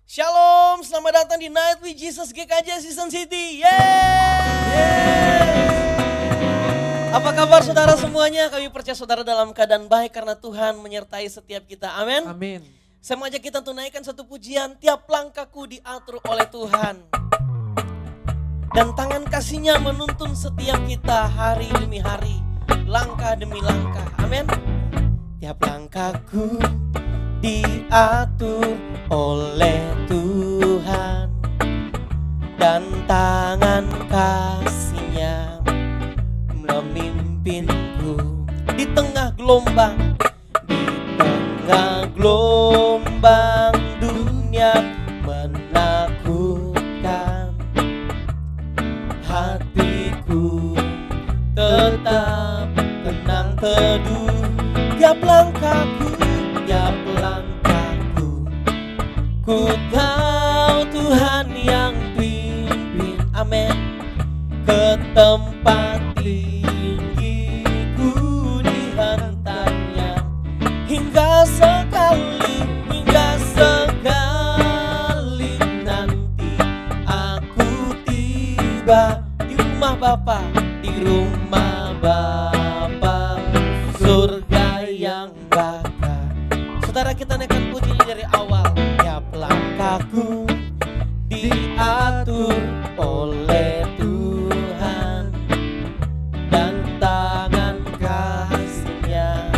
Shalom, selamat datang di Night with Jesus GKJ Season City. Yeay! Apa kabar saudara semuanya? Kami percaya saudara dalam keadaan baik karena Tuhan menyertai setiap kita. Amin. Amin. Saya mengajak kita untuk naikkan satu pujian. Tiap langkahku diatur oleh Tuhan. Dan tangan kasih-Nya menuntun setiap kita hari demi hari, langkah demi langkah. Amin. Tiap langkahku diatur oleh Tuhan, dan tangan kasih-Nya memimpinku di tengah gelombang, di tengah gelombang dunia menakutkan. Hatiku tetap tenang teduh, tiap langkahku, tiap langkahku. Ku tahu Tuhan yang pimpin, amin. Ke tempat tinggi ku dihantarnya, hingga sekali nanti aku tiba di rumah Bapa, di rumah Bapa, surga yang bakal. Saudara, kita naikkan puji dari awal. Tiap langkahku diatur oleh Tuhan, dan tangan kasih-Nya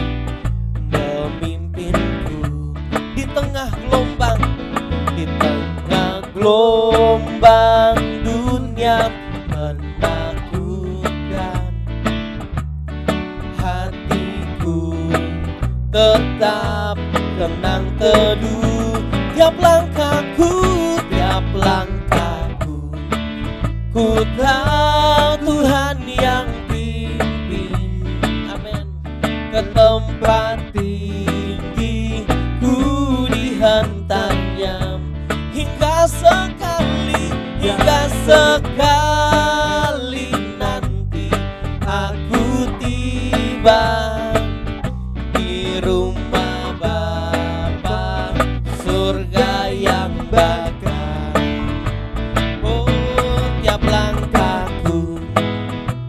memimpinku di tengah gelombang, di tengah gelombang dunia menakutkan. Hatiku tetap tenang teduh, tiap langkahku, tiap langkahku. Ku tahu Tuhan yang pimpin, amin. Ke tempat tinggi ku dihantarnya, hingga sekali nanti aku tiba di rumah Bapa, surga yang bakal. Oh, tiap langkahku,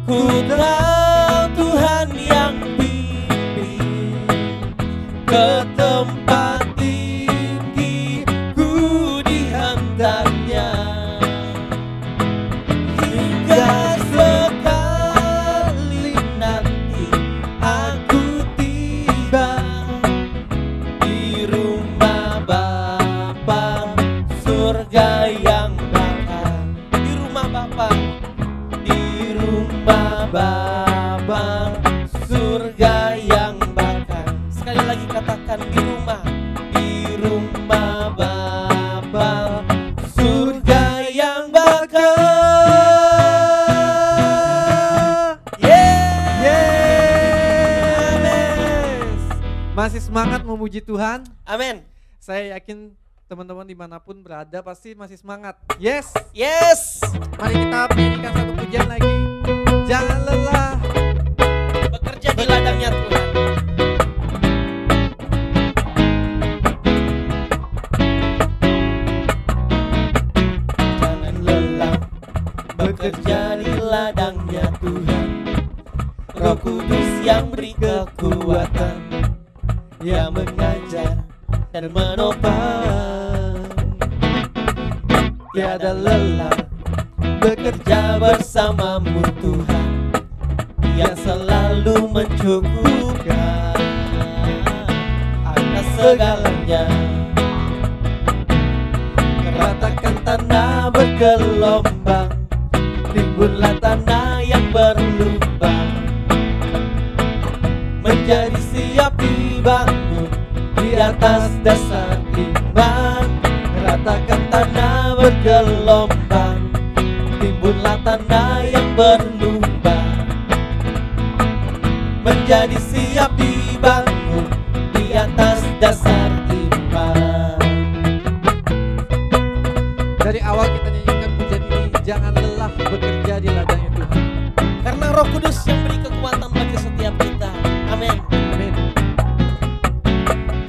ku tahu Tuhan yang pimpin. Ke tempat tinggi ku dihantarnya, hingga sekali nanti aku tiba di rumah Bapa, surga yang bakal. Di rumah Bapa, di rumah Bapa, surga yang bakal. Sekali lagi katakan, di rumah Bapa, surga yang bakal. Masih semangat memuji Tuhan? Amin. Saya yakin teman-teman dimanapun berada pasti masih semangat. Yes. Yes. Mari kita nyanyikan satu pujian lagi. Jangan lelah Bekerja di ladangnya Tuhan. Jangan lelah bekerja di ladangnya Tuhan. Roh Kudus yang beri kekuatan, yang mengajar dan menopang. Tiada lelah bekerja bersamamu Tuhan, yang selalu mencukupkan atas segalanya. Ratakan tanah bergelombang, timbunlah tanah yang berlubang, menjadi siap dibangun di atas dasar iman. Ratakan tanah bergelombang, timbunlah tanah yang berlubang, menjadi siap dibangun di atas dasar iman. Dari awal kita nyanyikan pujian ini, jangan lelah bekerja di ladangnya Tuhan. Karena Roh Kudus yang beri kekuatan bagi setiap kita. Amin. Amin.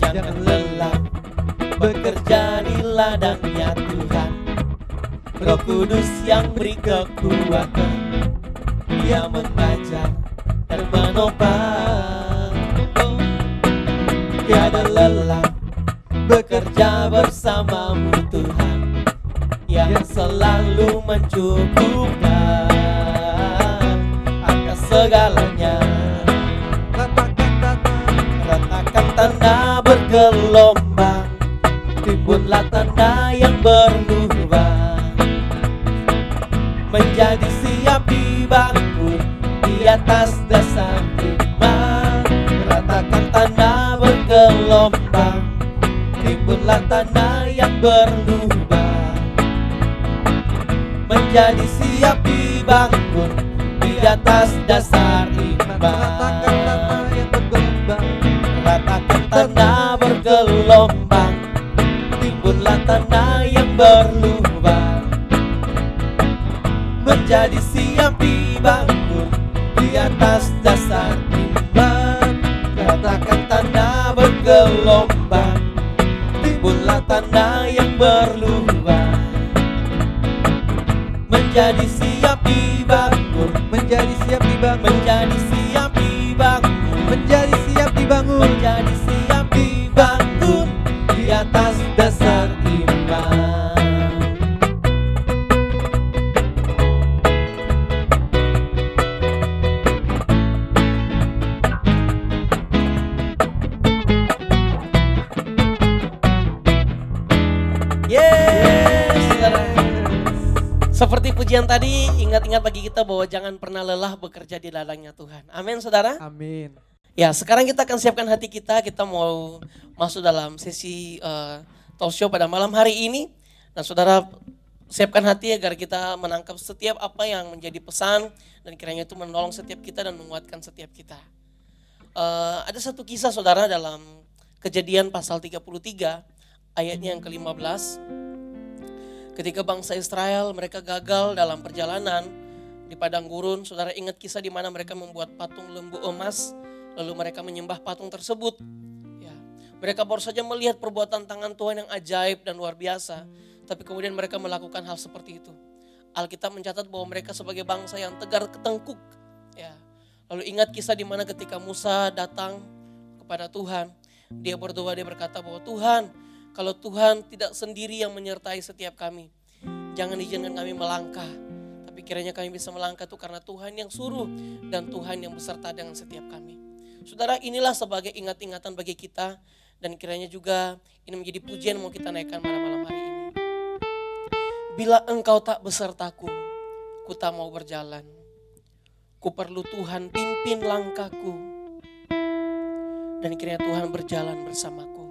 Jangan lelah bekerja di ladangnya Tuhan. Roh Kudus yang beri kekuatan, Dia mengajar dan menopang. Oh, tiada lelah bekerja bersamamu Tuhan, yang selalu mencukupkan atas segalanya. Ratakan tanda bergelombang, timbunlah tanda yang berlubang, menjadi siap dibangun di atas dasar iman. Ratakan tanda bergelombang, timbunlah tanda yang berlubang, menjadi siap dibangun di atas dasar iman. Ratakan tanda bergelombang, timbunlah tanda yang berlubang, menjadi siap dibangun di atas dasar iman. Ratakan tanda bergelombang, timbunlah tanda yang berlubang, menjadi siap dibangun, menjadi siap dibangun, menjadi siap dibangun, menjadi siap dibangun, menjadi siap dibangun di atas dasar iman. Yes, saudara. Seperti pujian tadi, ingat-ingat bagi kita bahwa jangan pernah lelah bekerja di ladangnya Tuhan. Amin, saudara. Amin. Ya, sekarang kita akan siapkan hati kita mau masuk dalam sesi talk show pada malam hari ini. Dan saudara siapkan hati agar kita menangkap setiap apa yang menjadi pesan dan kiranya itu menolong setiap kita dan menguatkan setiap kita. Ada satu kisah saudara dalam Kejadian pasal 33 ayatnya yang ke-15. Ketika bangsa Israel mereka gagal dalam perjalanan di padang gurun, saudara ingat kisah di mana mereka membuat patung lembu emas. Lalu mereka menyembah patung tersebut. Ya, mereka baru saja melihat perbuatan tangan Tuhan yang ajaib dan luar biasa. Tapi kemudian mereka melakukan hal seperti itu. Alkitab mencatat bahwa mereka sebagai bangsa yang tegar ketengkuk. Ya, lalu ingat kisah di mana ketika Musa datang kepada Tuhan. Dia berdoa, dia berkata bahwa Tuhan, kalau Tuhan tidak sendiri yang menyertai setiap kami, jangan izinkan kami melangkah. Tapi kiranya kami bisa melangkah itu karena Tuhan yang suruh dan Tuhan yang beserta dengan setiap kami. Saudara, inilah sebagai ingat-ingatan bagi kita dan kiranya juga ini menjadi pujian mau kita naikkan pada malam hari ini. Bila engkau tak besertaku, ku tak mau berjalan. Ku perlu Tuhan pimpin langkahku dan kiranya Tuhan berjalan bersamaku.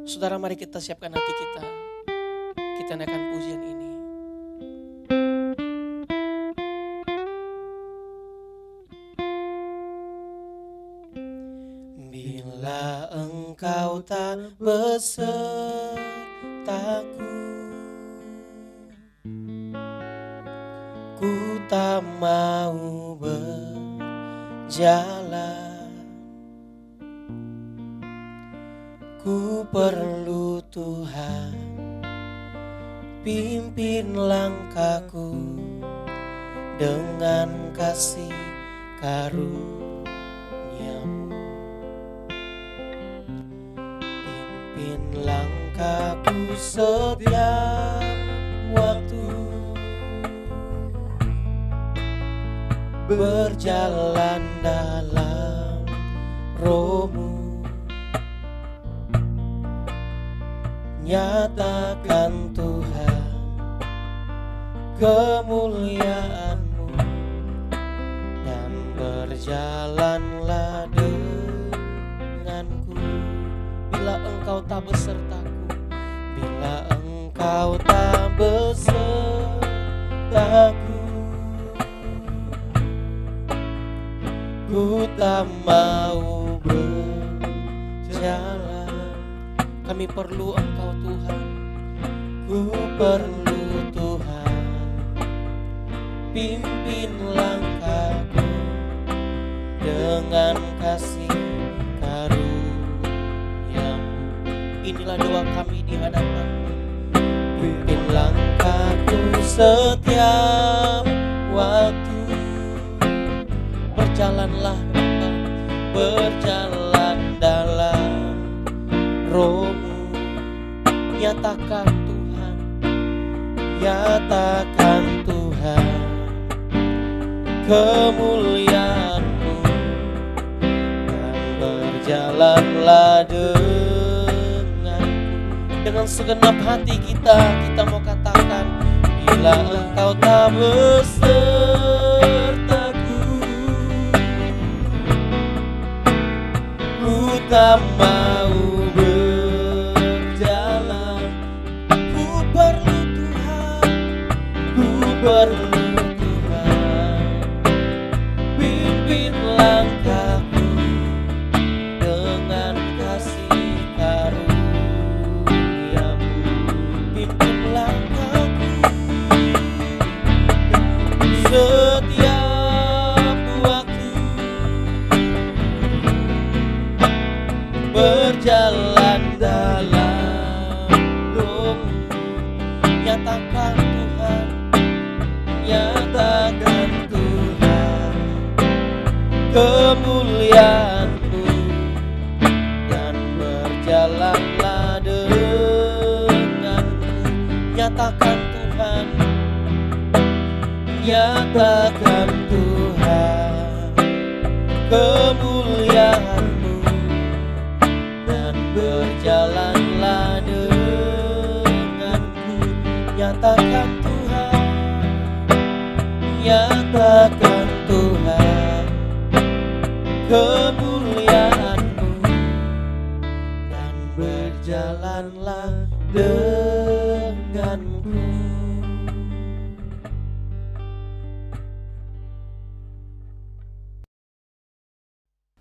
Saudara, mari kita siapkan hati kita. Kita naikkan pujian ini. Bila engkau tak besertaku, ku tak mau berjalan. Ku perlu Tuhan pimpin langkahku dengan kasih karunia-Mu. Pimpin langkahku setiap waktu, berjalan dalam Roh-Mu. Nyatakan Tuhan kemuliaan-Mu dan berjalanlah denganku. Bila engkau tak besertaku, bila engkau tak besertaku, ku tak mau berjalan. Kami perlu Engkau Tuhan, ku perlu Tuhan, pimpin langkahku dengan kasih inilah doa kami di hadapan-Mu. Pimpin langkahku setiap waktu. Berjalanlah Bapa, berjalan dalam Roh-Mu. Nyatakan Tuhan, nyatakan Tuhan kemuliaan-Mu, dan berjalanlah denganku. Dengan segenap hati kita mau katakan, bila Engkau tak besertaku, ku tak mau berjalan. Ku perlu Tuhan, ku perlu Tuhan. Pimpin langkahku dengan kasih karunia-Mu. Pimpin langkahku setiap waktu. Berjalan dalam Roh-Mu. Nyatakan Tuhan, nyatakan Tuhan kemuliaan-Mu, dan berjalanlah denganku. Nyatakan Tuhan, nyatakan Tuhan kemuliaan-Mu, dan berjalanlah denganku. Nyatakan Tuhan, nyatakan Tuhan kemuliaan-Mu, dan berjalanlah denganku.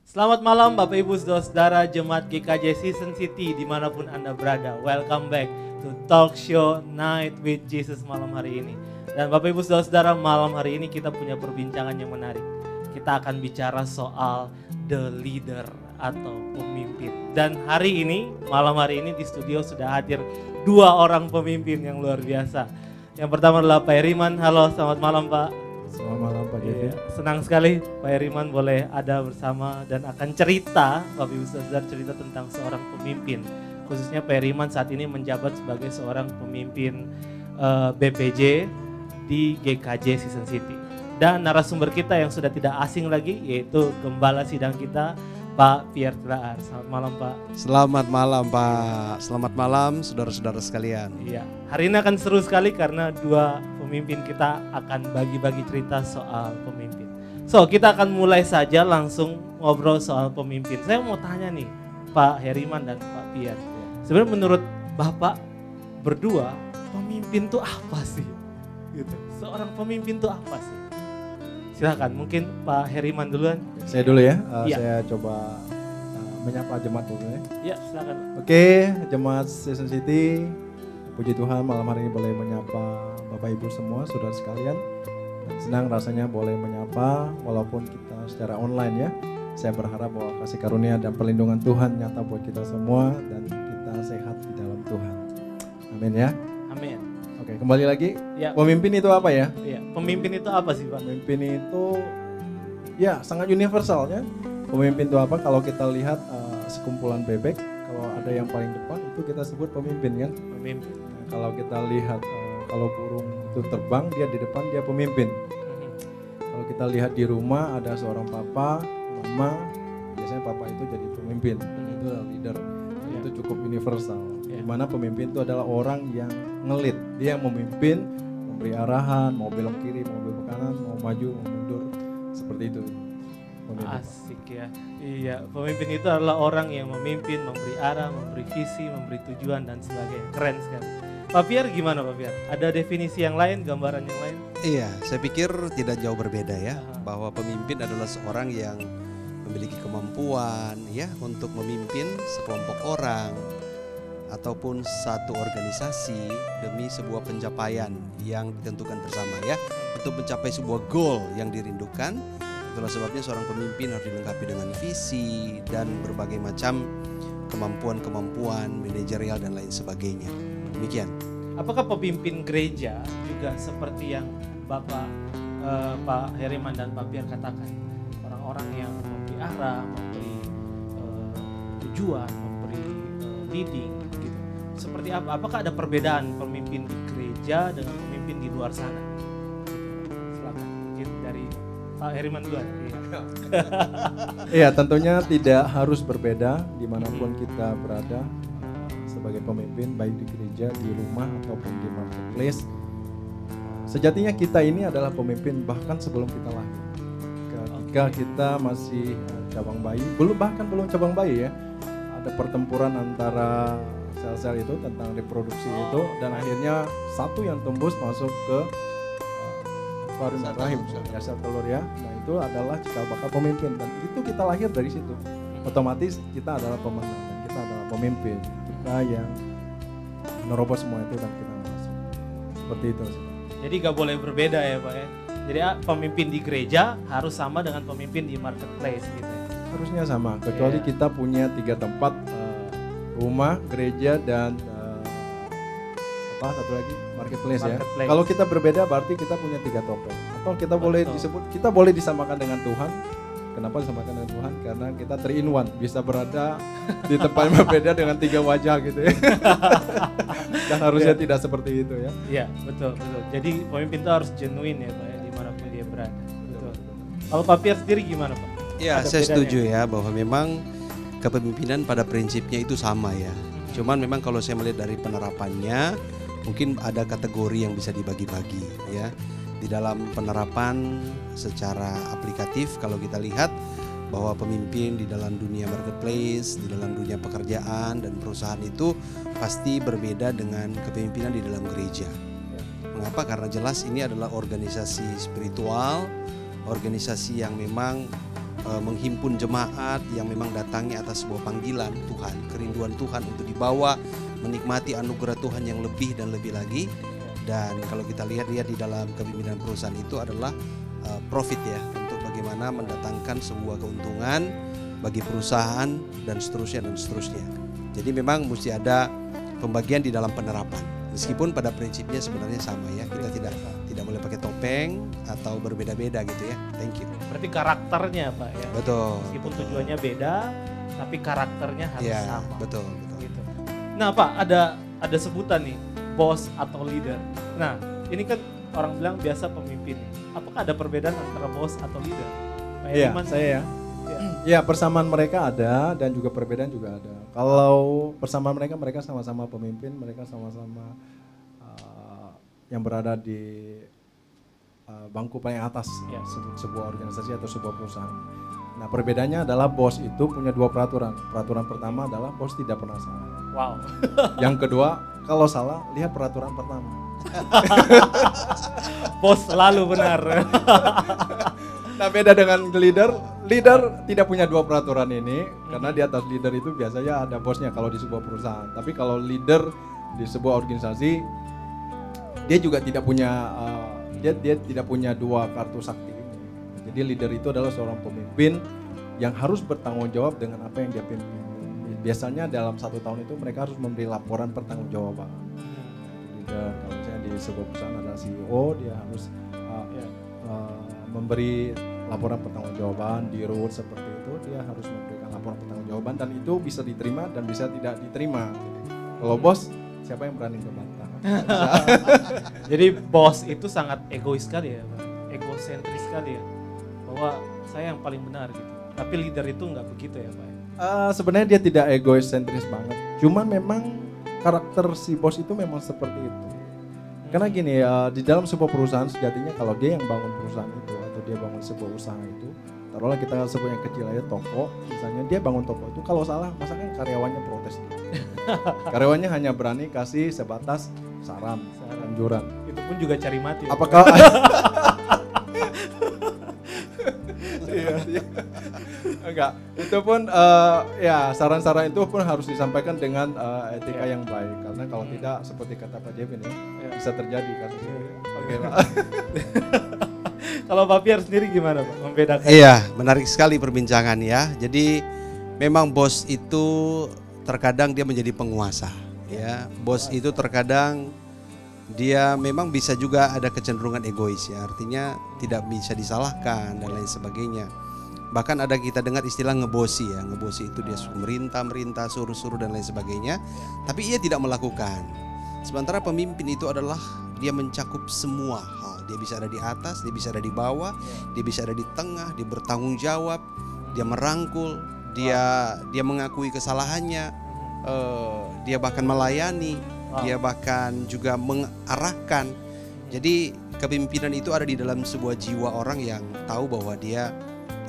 Selamat malam Bapak Ibu Saudara Jemaat GKJ Season City dimanapun Anda berada. Welcome back to Talk Show Night with Jesus malam hari ini. Dan Bapak Ibu Saudara, malam hari ini kita punya perbincangan yang menarik. Kita akan bicara soal the leader atau pemimpin. Dan hari ini, malam hari ini di studio sudah hadir dua orang pemimpin yang luar biasa. Yang pertama adalah Pak Heriman. Halo, selamat malam Pak. Selamat malam Pak Kevin. Senang sekali Pak Heriman boleh ada bersama dan akan cerita, Bapak Ibu Saudara, cerita tentang seorang pemimpin. Khususnya Pak Heriman saat ini menjabat sebagai seorang pemimpin BPJ di GKJ Season City. Dan narasumber kita yang sudah tidak asing lagi yaitu Gembala Sidang kita, Pak Pierre Telaar. Selamat malam Pak. Selamat malam Pak. Selamat malam saudara-saudara sekalian. Iya, hari ini akan seru sekali karena dua pemimpin kita akan bagi-bagi cerita soal pemimpin. So, kita akan mulai saja langsung ngobrol soal pemimpin. Saya mau tanya nih, Pak Heriman dan Pak Pierre. Sebenarnya menurut Bapak berdua, pemimpin itu apa sih? Gitu. Seorang pemimpin itu apa sih? Silakan, mungkin Pak Heriman duluan. Saya dulu ya, Iya. saya coba menyapa jemaat dulu ya. Ya, silakan. Oke, jemaat Season City, puji Tuhan malam hari ini boleh menyapa Bapak Ibu semua, saudara sekalian. Dan senang rasanya boleh menyapa walaupun kita secara online ya. Saya berharap bahwa kasih karunia dan perlindungan Tuhan nyata buat kita semua dan kita sehat di dalam Tuhan. Amin ya. Amin. Oke, kembali lagi. Ya, Pemimpin itu apa ya? iya. Pemimpin itu apa sih Pak? Pemimpin itu ya sangat universal ya. Pemimpin itu apa? Kalau kita lihat sekumpulan bebek, kalau ada yang paling depan itu kita sebut pemimpin kan. Pemimpin. Nah, kalau kita lihat kalau burung itu terbang dia di depan dia pemimpin. Kalau kita lihat di rumah ada seorang papa, mama, biasanya papa itu jadi pemimpin. Itu adalah leader. Itu cukup universal. Di mana pemimpin itu adalah orang yang ngelit, dia yang memimpin, memberi arahan, mau belok kiri, mau belok kanan, mau maju, mau mundur, seperti itu. Pemimpin. Asik ya. Iya, pemimpin itu adalah orang yang memimpin, memberi arah, memberi visi, memberi tujuan dan sebagainya. Keren sekali. Pak Pierre gimana Pak Pierre? Ada definisi yang lain, gambaran yang lain? Iya, saya pikir tidak jauh berbeda ya, bahwa pemimpin adalah seorang yang memiliki kemampuan ya untuk memimpin sekelompok orang ataupun satu organisasi demi sebuah pencapaian yang ditentukan bersama ya, untuk mencapai sebuah goal yang dirindukan. Itulah sebabnya seorang pemimpin harus dilengkapi dengan visi dan berbagai macam kemampuan-kemampuan manajerial dan lain sebagainya. Demikian. Apakah pemimpin gereja juga seperti yang Bapak Pak Heriman dan Pak Pierre katakan, orang-orang yang memberi arah, memberi tujuan, memberi leading gitu. Seperti apa? Apakah ada perbedaan pemimpin di gereja dengan pemimpin di luar sana? Silakan mungkin dari Pak Heriman duluan. Iya, tentunya tidak harus berbeda dimanapun kita berada sebagai pemimpin, baik di gereja, di rumah ataupun di marketplace. Sejatinya kita ini adalah pemimpin bahkan sebelum kita lahir. Ketika kita masih cabang bayi, bahkan belum cabang bayi ya, ada pertempuran antara sel-sel itu tentang reproduksi itu, dan akhirnya satu yang tembus masuk ke rahim, ya, sel telur ya. Nah itu adalah cikal bakal pemimpin, dan itu kita lahir dari situ. Otomatis kita adalah pemenang, dan kita adalah pemimpin. Kita yang menerobos semua itu dan kita masuk. Seperti itu sih. Jadi gak boleh berbeda ya Pak ya. Jadi pemimpin di gereja harus sama dengan pemimpin di marketplace gitu ya. Harusnya sama, kecuali kita punya 3 tempat, rumah, gereja, dan satu lagi marketplace ya. Kalau kita berbeda berarti kita punya 3 topeng. Atau kita boleh disebut, kita boleh disamakan dengan Tuhan. Kenapa disamakan dengan Tuhan? Karena kita 3 in 1, bisa berada di tempat yang berbeda dengan 3 wajah gitu ya. Dan harusnya tidak seperti itu ya. Iya, betul. Jadi pemimpin itu harus genuine ya Pak ya, dimanapun dia berada. Betul. Kalau Pak Pierre sendiri gimana Pak? Ya, saya setuju ya bahwa memang kepemimpinan pada prinsipnya itu sama ya. Cuman memang kalau saya melihat dari penerapannya, mungkin ada kategori yang bisa dibagi-bagi ya. Di dalam penerapan secara aplikatif, kalau kita lihat bahwa pemimpin di dalam dunia marketplace, di dalam dunia pekerjaan dan perusahaan itu pasti berbeda dengan kepemimpinan di dalam gereja. Mengapa? Karena jelas ini adalah organisasi spiritual, organisasi yang memang menghimpun jemaat yang memang datangnya atas sebuah panggilan Tuhan, kerinduan Tuhan untuk dibawa menikmati anugerah Tuhan yang lebih dan lebih lagi. Dan kalau kita lihat di dalam kepemimpinan perusahaan itu adalah profit ya, untuk bagaimana mendatangkan sebuah keuntungan bagi perusahaan dan seterusnya. Jadi memang mesti ada pembagian di dalam penerapan. Meskipun pada prinsipnya sebenarnya sama ya, kita tidak boleh pakai topeng atau berbeda-beda gitu ya. Thank you. Berarti karakternya Pak ya. Betul. Meskipun tujuannya beda, tapi karakternya harus ya, sama. Betul. Gitu. Nah Pak, ada sebutan nih, bos atau leader. Nah, ini kan orang bilang biasa pemimpin. Apakah ada perbedaan antara bos atau leader? Iya, saya ya. Ya, persamaan mereka ada dan juga perbedaan juga ada. Kalau persamaan mereka sama-sama pemimpin, mereka sama-sama yang berada di bangku paling atas sebuah organisasi atau sebuah perusahaan. Nah, perbedaannya adalah bos itu punya 2 peraturan. Peraturan pertama adalah bos tidak pernah salah. Wow. Yang kedua, kalau salah, lihat peraturan pertama. Bos selalu benar. Nah, beda dengan leader tidak punya 2 peraturan ini, karena di atas leader itu biasanya ada bosnya kalau di sebuah perusahaan. Tapi kalau leader di sebuah organisasi, dia juga tidak punya dia tidak punya 2 kartu sakti ini. Jadi leader itu adalah seorang pemimpin yang harus bertanggung jawab dengan apa yang dia pimpin. Biasanya dalam 1 tahun itu mereka harus memberi laporan pertanggungjawaban. Leader, kalau misalnya di sebuah perusahaan ada CEO, dia harus memberi laporan pertanggungjawaban. Di root seperti itu, dia harus memberikan laporan pertanggungjawaban, dan itu bisa diterima dan bisa tidak diterima. Kalau bos, siapa yang berani membantah? Jadi bos itu sangat egois sekali ya, egosentris sekali ya, bahwa saya yang paling benar gitu. Tapi leader itu nggak begitu ya Pak? Sebenarnya dia tidak egosentris banget. Cuman memang karakter si bos itu memang seperti itu. Karena gini, di dalam sebuah perusahaan sejatinya kalau dia yang bangun perusahaan itu atau dia bangun sebuah usaha itu, taruhlah kita sebut yang kecil aja toko, misalnya dia bangun toko itu, kalau salah masa kan karyawannya protes. Karyawannya hanya berani kasih sebatas saran, anjuran. Itu pun juga cari mati. Apakah enggak, itu pun ya saran-saran itu pun harus disampaikan dengan etika yang baik, karena kalau tidak seperti kata Pak Jevin ya, bisa terjadi kasus ini. Oke, Pak. Kalau Pak Pierre sendiri gimana Pak membedakan? Iya, menarik sekali perbincangan ya. Jadi memang bos itu terkadang dia menjadi penguasa. Ya, bos itu terkadang dia memang bisa juga ada kecenderungan egois ya, artinya tidak bisa disalahkan dan lain sebagainya. Bahkan ada kita dengar istilah ngebosi ya, ngebosi itu dia merintah, suruh-suruh dan lain sebagainya, tapi ia tidak melakukan. Sementara pemimpin itu adalah dia mencakup semua hal. Dia bisa ada di atas, dia bisa ada di bawah, dia bisa ada di tengah, dia bertanggung jawab, dia merangkul, dia mengakui kesalahannya, dia bahkan melayani, dia bahkan juga mengarahkan. Jadi kepemimpinan itu ada di dalam sebuah jiwa orang yang tahu bahwa dia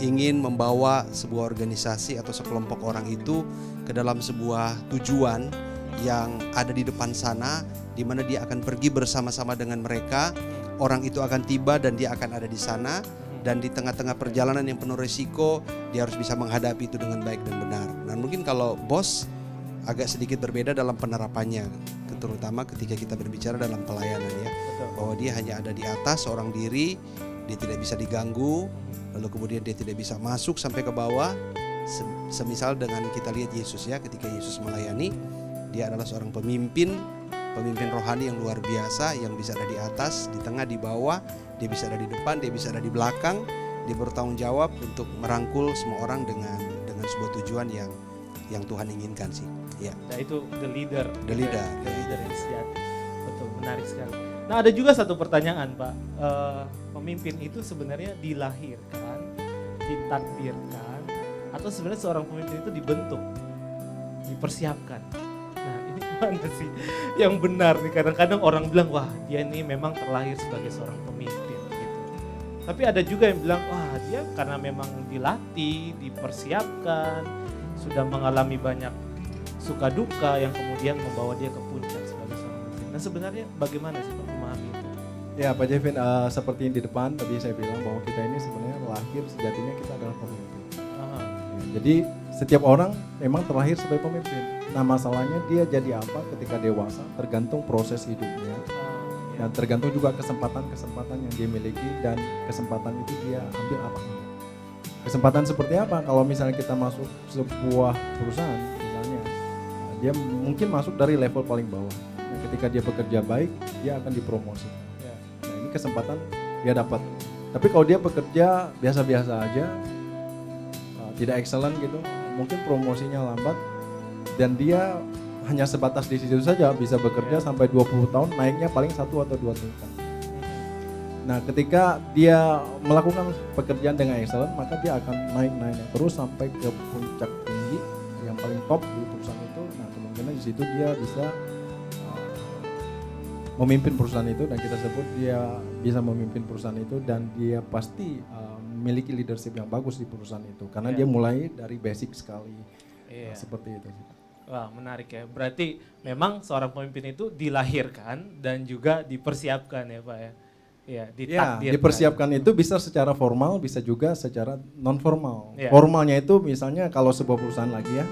ingin membawa sebuah organisasi atau sekelompok orang itu ke dalam sebuah tujuan yang ada di depan sana, di mana dia akan pergi bersama-sama dengan mereka. Orang itu akan tiba dan dia akan ada di sana, dan di tengah-tengah perjalanan yang penuh risiko dia harus bisa menghadapi itu dengan baik dan benar. Dan mungkin kalau bos agak sedikit berbeda dalam penerapannya, terutama ketika kita berbicara dalam pelayanan ya, bahwa dia hanya ada di atas seorang diri, dia tidak bisa diganggu, lalu kemudian dia tidak bisa masuk sampai ke bawah. Semisal dengan kita lihat Yesus ya, ketika Yesus melayani, dia adalah seorang pemimpin rohani yang luar biasa, yang bisa ada di atas, di tengah, di bawah, dia bisa ada di depan, dia bisa ada di belakang, dia bertanggung jawab untuk merangkul semua orang dengan sebuah tujuan yang Tuhan inginkan sih. Ya. Nah itu the leader. The leader yang sejati. Betul, menarik sekali. Nah ada juga satu pertanyaan Pak, pemimpin itu sebenarnya dilahirkan, ditakdirkan, atau sebenarnya seorang pemimpin itu dibentuk, dipersiapkan? Nah ini mana sih yang benar nih? Kadang-kadang orang bilang wah dia ini memang terlahir sebagai seorang pemimpin gitu. Tapi ada juga yang bilang wah dia karena memang dilatih, dipersiapkan, sudah mengalami banyak suka duka yang kemudian membawa dia ke puncak sebagai seorang pemimpin. Nah sebenarnya bagaimana sih Pak memahami itu? Ya Pak Jevin, seperti yang di depan tadi saya bilang bahwa kita ini sebenarnya lahir sejatinya kita adalah pemimpin. Ya, jadi setiap orang memang terlahir sebagai pemimpin. Nah masalahnya dia jadi apa ketika dewasa tergantung proses hidupnya. Dan tergantung juga kesempatan-kesempatan yang dia miliki, dan kesempatan itu dia ambil apa. Kesempatan seperti apa? Kalau misalnya kita masuk sebuah perusahaan misalnya, dia mungkin masuk dari level paling bawah. Nah, ketika dia bekerja baik, dia akan dipromosi. Nah ini kesempatan dia dapat. Tapi kalau dia bekerja biasa-biasa aja, tidak excellent gitu, mungkin promosinya lambat, dan dia hanya sebatas di situ saja, bisa bekerja sampai 20 tahun, naiknya paling 1 atau 2 tingkat. Nah ketika dia melakukan pekerjaan dengan excellent, maka dia akan naik terus sampai ke puncak tinggi yang paling top di perusahaan itu. Nah kemungkinan di situ dia bisa memimpin perusahaan itu, dan kita sebut dia bisa memimpin perusahaan itu, dan dia pasti memiliki leadership yang bagus di perusahaan itu karena dia mulai dari basic sekali. Nah, seperti itu sih. Wah menarik ya, berarti memang seorang pemimpin itu dilahirkan dan juga dipersiapkan ya Pak ya? Ya, ditakdirkan. Dipersiapkan itu bisa secara formal, bisa juga secara non formal. Formalnya itu misalnya kalau sebuah perusahaan lagi ya,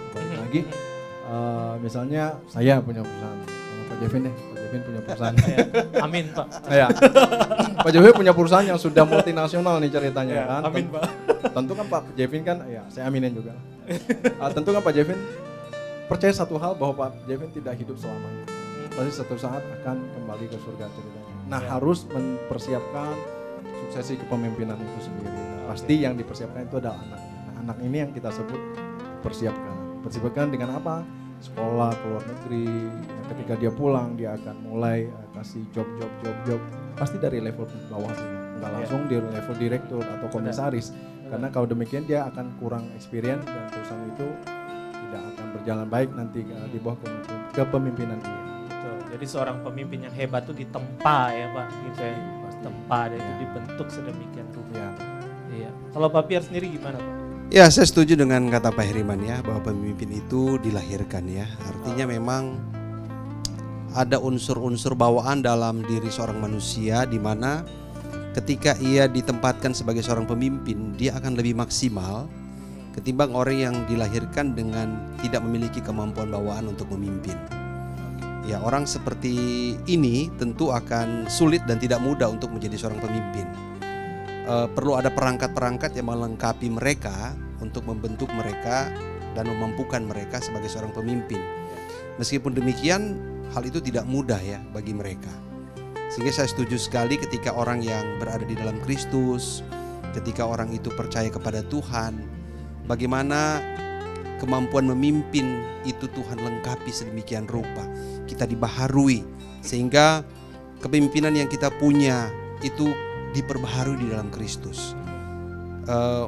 misalnya saya punya perusahaan, Pak Jevin punya perusahaan. Amin Pak. Pak Jevin punya perusahaan yang sudah multinasional nih ceritanya kan. Amin Pak. Tentu kan Pak Jevin kan, ya saya aminin juga. Tentu kan Pak Jevin percaya satu hal, bahwa Pak Jevin tidak hidup selamanya. Pasti satu saat akan kembali ke surga ceritanya. Nah harus mempersiapkan suksesi kepemimpinan itu sendiri. Nah, pasti yang dipersiapkan itu adalah anak. Nah anak ini yang kita sebut persiapkan. Persiapkan dengan apa? Sekolah ke luar negeri. Nah, ketika dia pulang dia akan mulai kasih job. Pasti dari level bawah dulu. Nggak langsung di level direktur atau komisaris. Karena kalau demikian dia akan kurang experience, dan perusahaan itu tidak akan berjalan baik nanti di bawah kepemimpinan dia. Betul. Jadi seorang pemimpin yang hebat itu ditempa ya Pak, gitu ya. Tempa dan itu dibentuk sedemikian rupa. Iya. Kalau Pak Pier sendiri gimana Pak? Ya saya setuju dengan kata Pak Heriman ya, bahwa pemimpin itu dilahirkan ya. Artinya memang ada unsur-unsur bawaan dalam diri seorang manusia, di mana ketika ia ditempatkan sebagai seorang pemimpin, dia akan lebih maksimal ketimbang orang yang dilahirkan dengan tidak memiliki kemampuan bawaan untuk memimpin. Ya orang seperti ini tentu akan sulit dan tidak mudah untuk menjadi seorang pemimpin. Perlu ada perangkat-perangkat yang melengkapi mereka untuk membentuk mereka dan memampukan mereka sebagai seorang pemimpin. Meskipun demikian, hal itu tidak mudah ya bagi mereka. Sehingga saya setuju sekali ketika orang yang berada di dalam Kristus, ketika orang itu percaya kepada Tuhan, bagaimana kemampuan memimpin itu Tuhan lengkapi sedemikian rupa. Kita dibaharui sehingga kepemimpinan yang kita punya itu diperbaharui di dalam Kristus.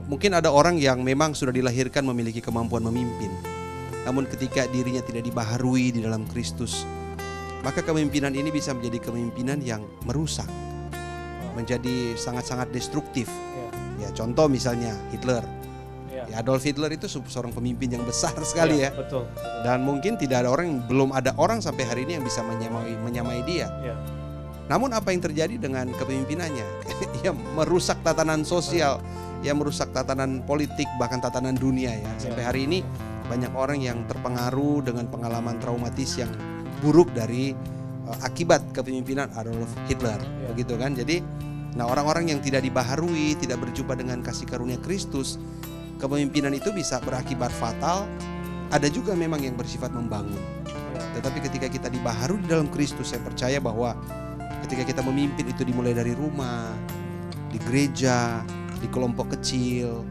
Mungkin ada orang yang memang sudah dilahirkan memiliki kemampuan memimpin, namun ketika dirinya tidak dibaharui di dalam Kristus, maka kepemimpinan ini bisa menjadi kepemimpinan yang merusak, menjadi sangat-sangat destruktif. Ya, contoh misalnya Hitler. Ya, Adolf Hitler itu seorang pemimpin yang besar sekali ya. Betul. Dan mungkin tidak ada orang, belum ada orang sampai hari ini yang bisa menyamai dia. Namun apa yang terjadi dengan kepemimpinannya? Ya, merusak tatanan sosial, ya merusak tatanan politik, bahkan tatanan dunia ya. Sampai hari ini banyak orang yang terpengaruh dengan pengalaman traumatis yang buruk dari akibat kepemimpinan Adolf Hitler, begitu kan? Jadi, orang-orang yang tidak dibaharui, tidak berjumpa dengan kasih karunia Kristus, kepemimpinan itu bisa berakibat fatal. Ada juga memang yang bersifat membangun. Tetapi ketika kita dibaharui di dalam Kristus, saya percaya bahwa ketika kita memimpin itu dimulai dari rumah, di gereja, di kelompok kecil,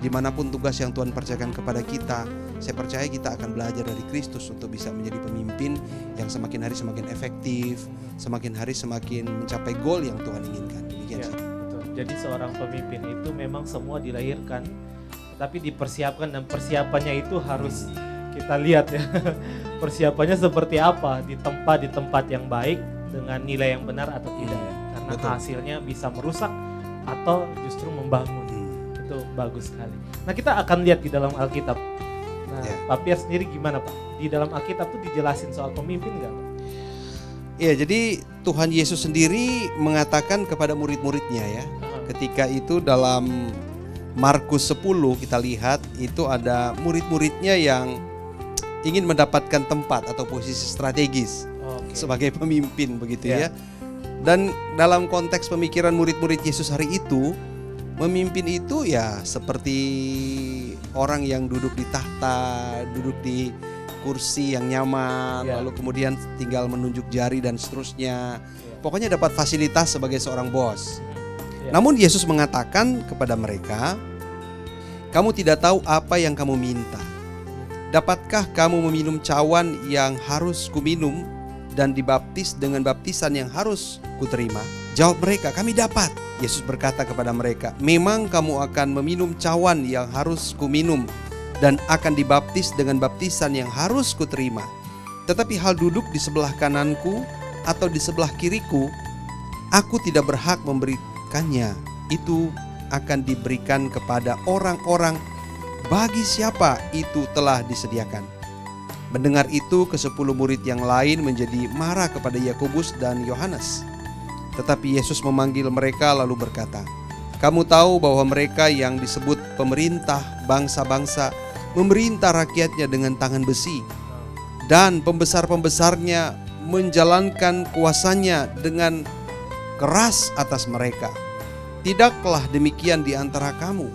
dimanapun tugas yang Tuhan percayakan kepada kita, saya percaya kita akan belajar dari Kristus untuk bisa menjadi pemimpin yang semakin hari semakin efektif, semakin hari semakin mencapai goal yang Tuhan inginkan. Demikian sih. Betul. Jadi seorang pemimpin itu memang semua dilahirkan, tapi dipersiapkan, dan persiapannya itu harus kita lihat ya. Persiapannya seperti apa, di tempat yang baik dengan nilai yang benar atau tidak ya. Karena hasilnya bisa merusak atau justru membangun. Itu bagus sekali. Nah, kita akan lihat di dalam Alkitab. Nah, Pak Pierre sendiri gimana Pak? Di dalam Alkitab tuh dijelasin soal pemimpin nggak Pak? Iya, jadi Tuhan Yesus sendiri mengatakan kepada murid-muridnya ya. Ketika itu dalam Markus 10 kita lihat itu ada murid-muridnya yang ingin mendapatkan tempat atau posisi strategis sebagai pemimpin begitu ya. Dan dalam konteks pemikiran murid-murid Yesus hari itu, memimpin itu ya seperti orang yang duduk di tahta, duduk di kursi yang nyaman, lalu kemudian tinggal menunjuk jari dan seterusnya. Pokoknya dapat fasilitas sebagai seorang bos. Namun Yesus mengatakan kepada mereka, kamu tidak tahu apa yang kamu minta. Dapatkah kamu meminum cawan yang harus kuminum dan dibaptis dengan baptisan yang harus kuterima? Jawab mereka, kami dapat. Yesus berkata kepada mereka, memang kamu akan meminum cawan yang harus kuminum dan akan dibaptis dengan baptisan yang harus kuterima. Tetapi hal duduk di sebelah kananku atau di sebelah kiriku, aku tidak berhak memberikannya. Itu akan diberikan kepada orang-orang bagi siapa itu telah disediakan. Mendengar itu, ke-10 murid yang lain menjadi marah kepada Yakobus dan Yohanes. Tetapi Yesus memanggil mereka lalu berkata, kamu tahu bahwa mereka yang disebut pemerintah bangsa-bangsa memerintah rakyatnya dengan tangan besi, dan pembesar-pembesarnya menjalankan kuasanya dengan keras atas mereka. Tidaklah demikian di antara kamu.